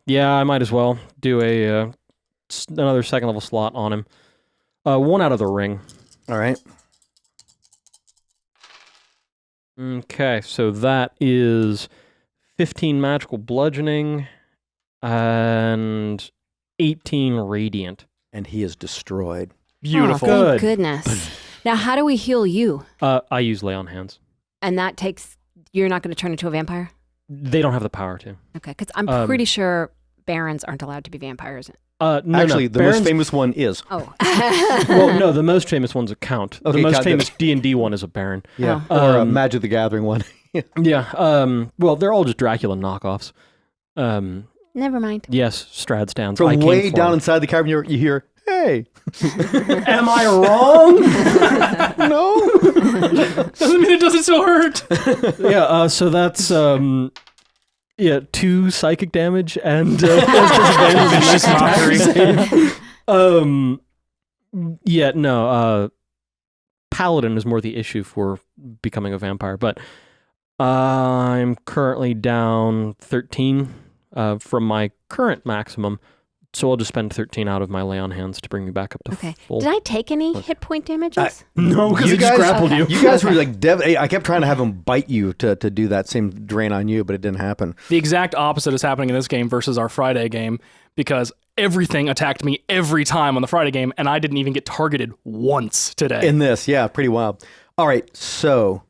Yeah, I might as well do a another second level slot on him. 1 out of the ring. All right. Okay, so that is 15 magical bludgeoning and 18 radiant. And he is destroyed. Beautiful. Oh, thank Good. goodness. Now, how do we heal you? I use lay on hands. And that takes, you're not going to turn into a vampire? They don't have the power to. Okay, because I'm pretty sure barons aren't allowed to be vampires. No, Actually, no. the Barons- most famous one is. Oh. Well, no, the most famous one's a count. Okay, the most count. famous D&D one is a baron. Yeah. Oh. Or Magic the Gathering one. Yeah. Well, they're all just Dracula knockoffs. Never mind. Yes, Strad stands. From I came way for down him. inside the cavern, you hear, hey. Am I wrong? No. Doesn't mean it doesn't still hurt. Yeah. So that's 2 psychic damage and Vicious mockery. Yeah. No. Paladin is more the issue for becoming a vampire, but I'm currently down 13 from my current maximum, so I'll just spend 13 out of my lay on hands to bring me back up to Okay. full. Did I take any hit point damages? No, because You it just guys- grappled Okay. you. You guys were like, I kept trying to have him bite you to do that same drain on you, but it didn't happen. The exact opposite is happening in this game versus our Friday game because everything attacked me every time on the Friday game, and I didn't even get targeted once today. In this, yeah, pretty wild. All right, so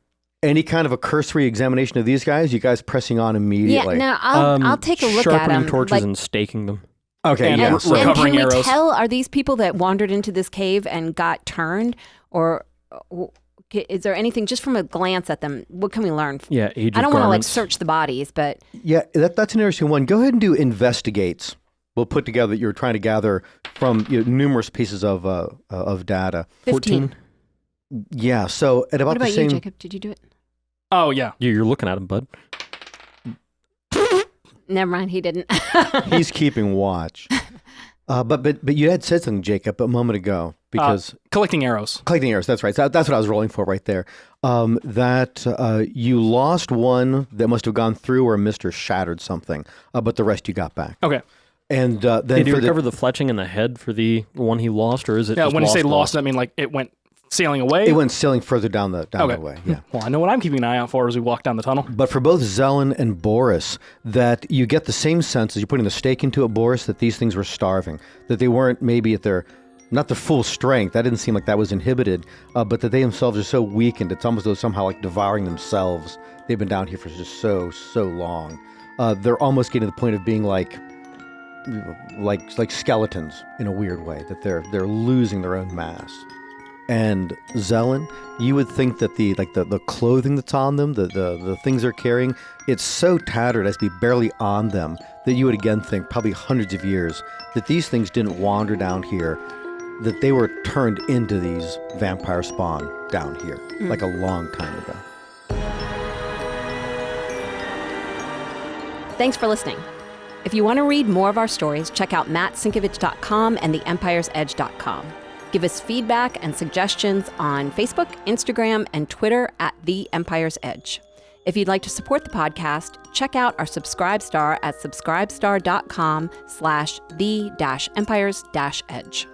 any kind of a cursory examination of these guys? You guys pressing on Yeah, immediately? no, I'll take a look at Sharpening them. torches and staking them. Okay, And yeah. re- So, And recovering can we arrows. tell, are these people that wandered into this cave and got turned? Or is there anything, just from a glance at them, what can we learn? Yeah, age I of don't want to like garments. search the bodies, but yeah, that's an interesting one. Go ahead and do investigates. We'll put together that you're trying to gather from numerous pieces of data. 15. Yeah, so at about What about the same. you, Jacob? Did you do it? Oh, yeah. You're looking at him, bud. Never mind, he didn't. He's keeping watch. But you had said something, Jacob, a moment ago, because Collecting arrows. collecting arrows. That's right. That's what I was rolling for right there. That you lost one that must have gone through or missed or shattered something, but the rest you got back. Okay. And then Did he for recover the fletching in the head for the one he lost, or is it Yeah, just when you say lost? lost, I mean like it went sailing away. it went sailing further down the Okay. way. Yeah. Well, I know what I'm keeping an eye out for as we walk down the tunnel. But for both Zelen and Boris, that you get the same sense as you're putting the stake into it, Boris, that these things were starving, that they weren't maybe at their, not their full strength. That didn't seem like that was inhibited, but that they themselves are so weakened. It's almost though somehow like devouring themselves. They've been down here for just so long. They're almost getting to the point of being like skeletons in a weird way, that they're losing their own mass. And Zelen, you would think that the clothing that's on them, the things they're carrying, it's so tattered as to be barely on them that you would again think, probably hundreds of years, that these things didn't wander down here, that they were turned into these vampire spawn down here, like a long time ago. Thanks for listening. If you want to read more of our stories, check out mattsinkovich.com and theempiresedge.com. Give us feedback and suggestions on Facebook, Instagram, and Twitter at The Empire's Edge. If you'd like to support the podcast, check out our Subscribe Star at subscribestar.com/the-empires-edge.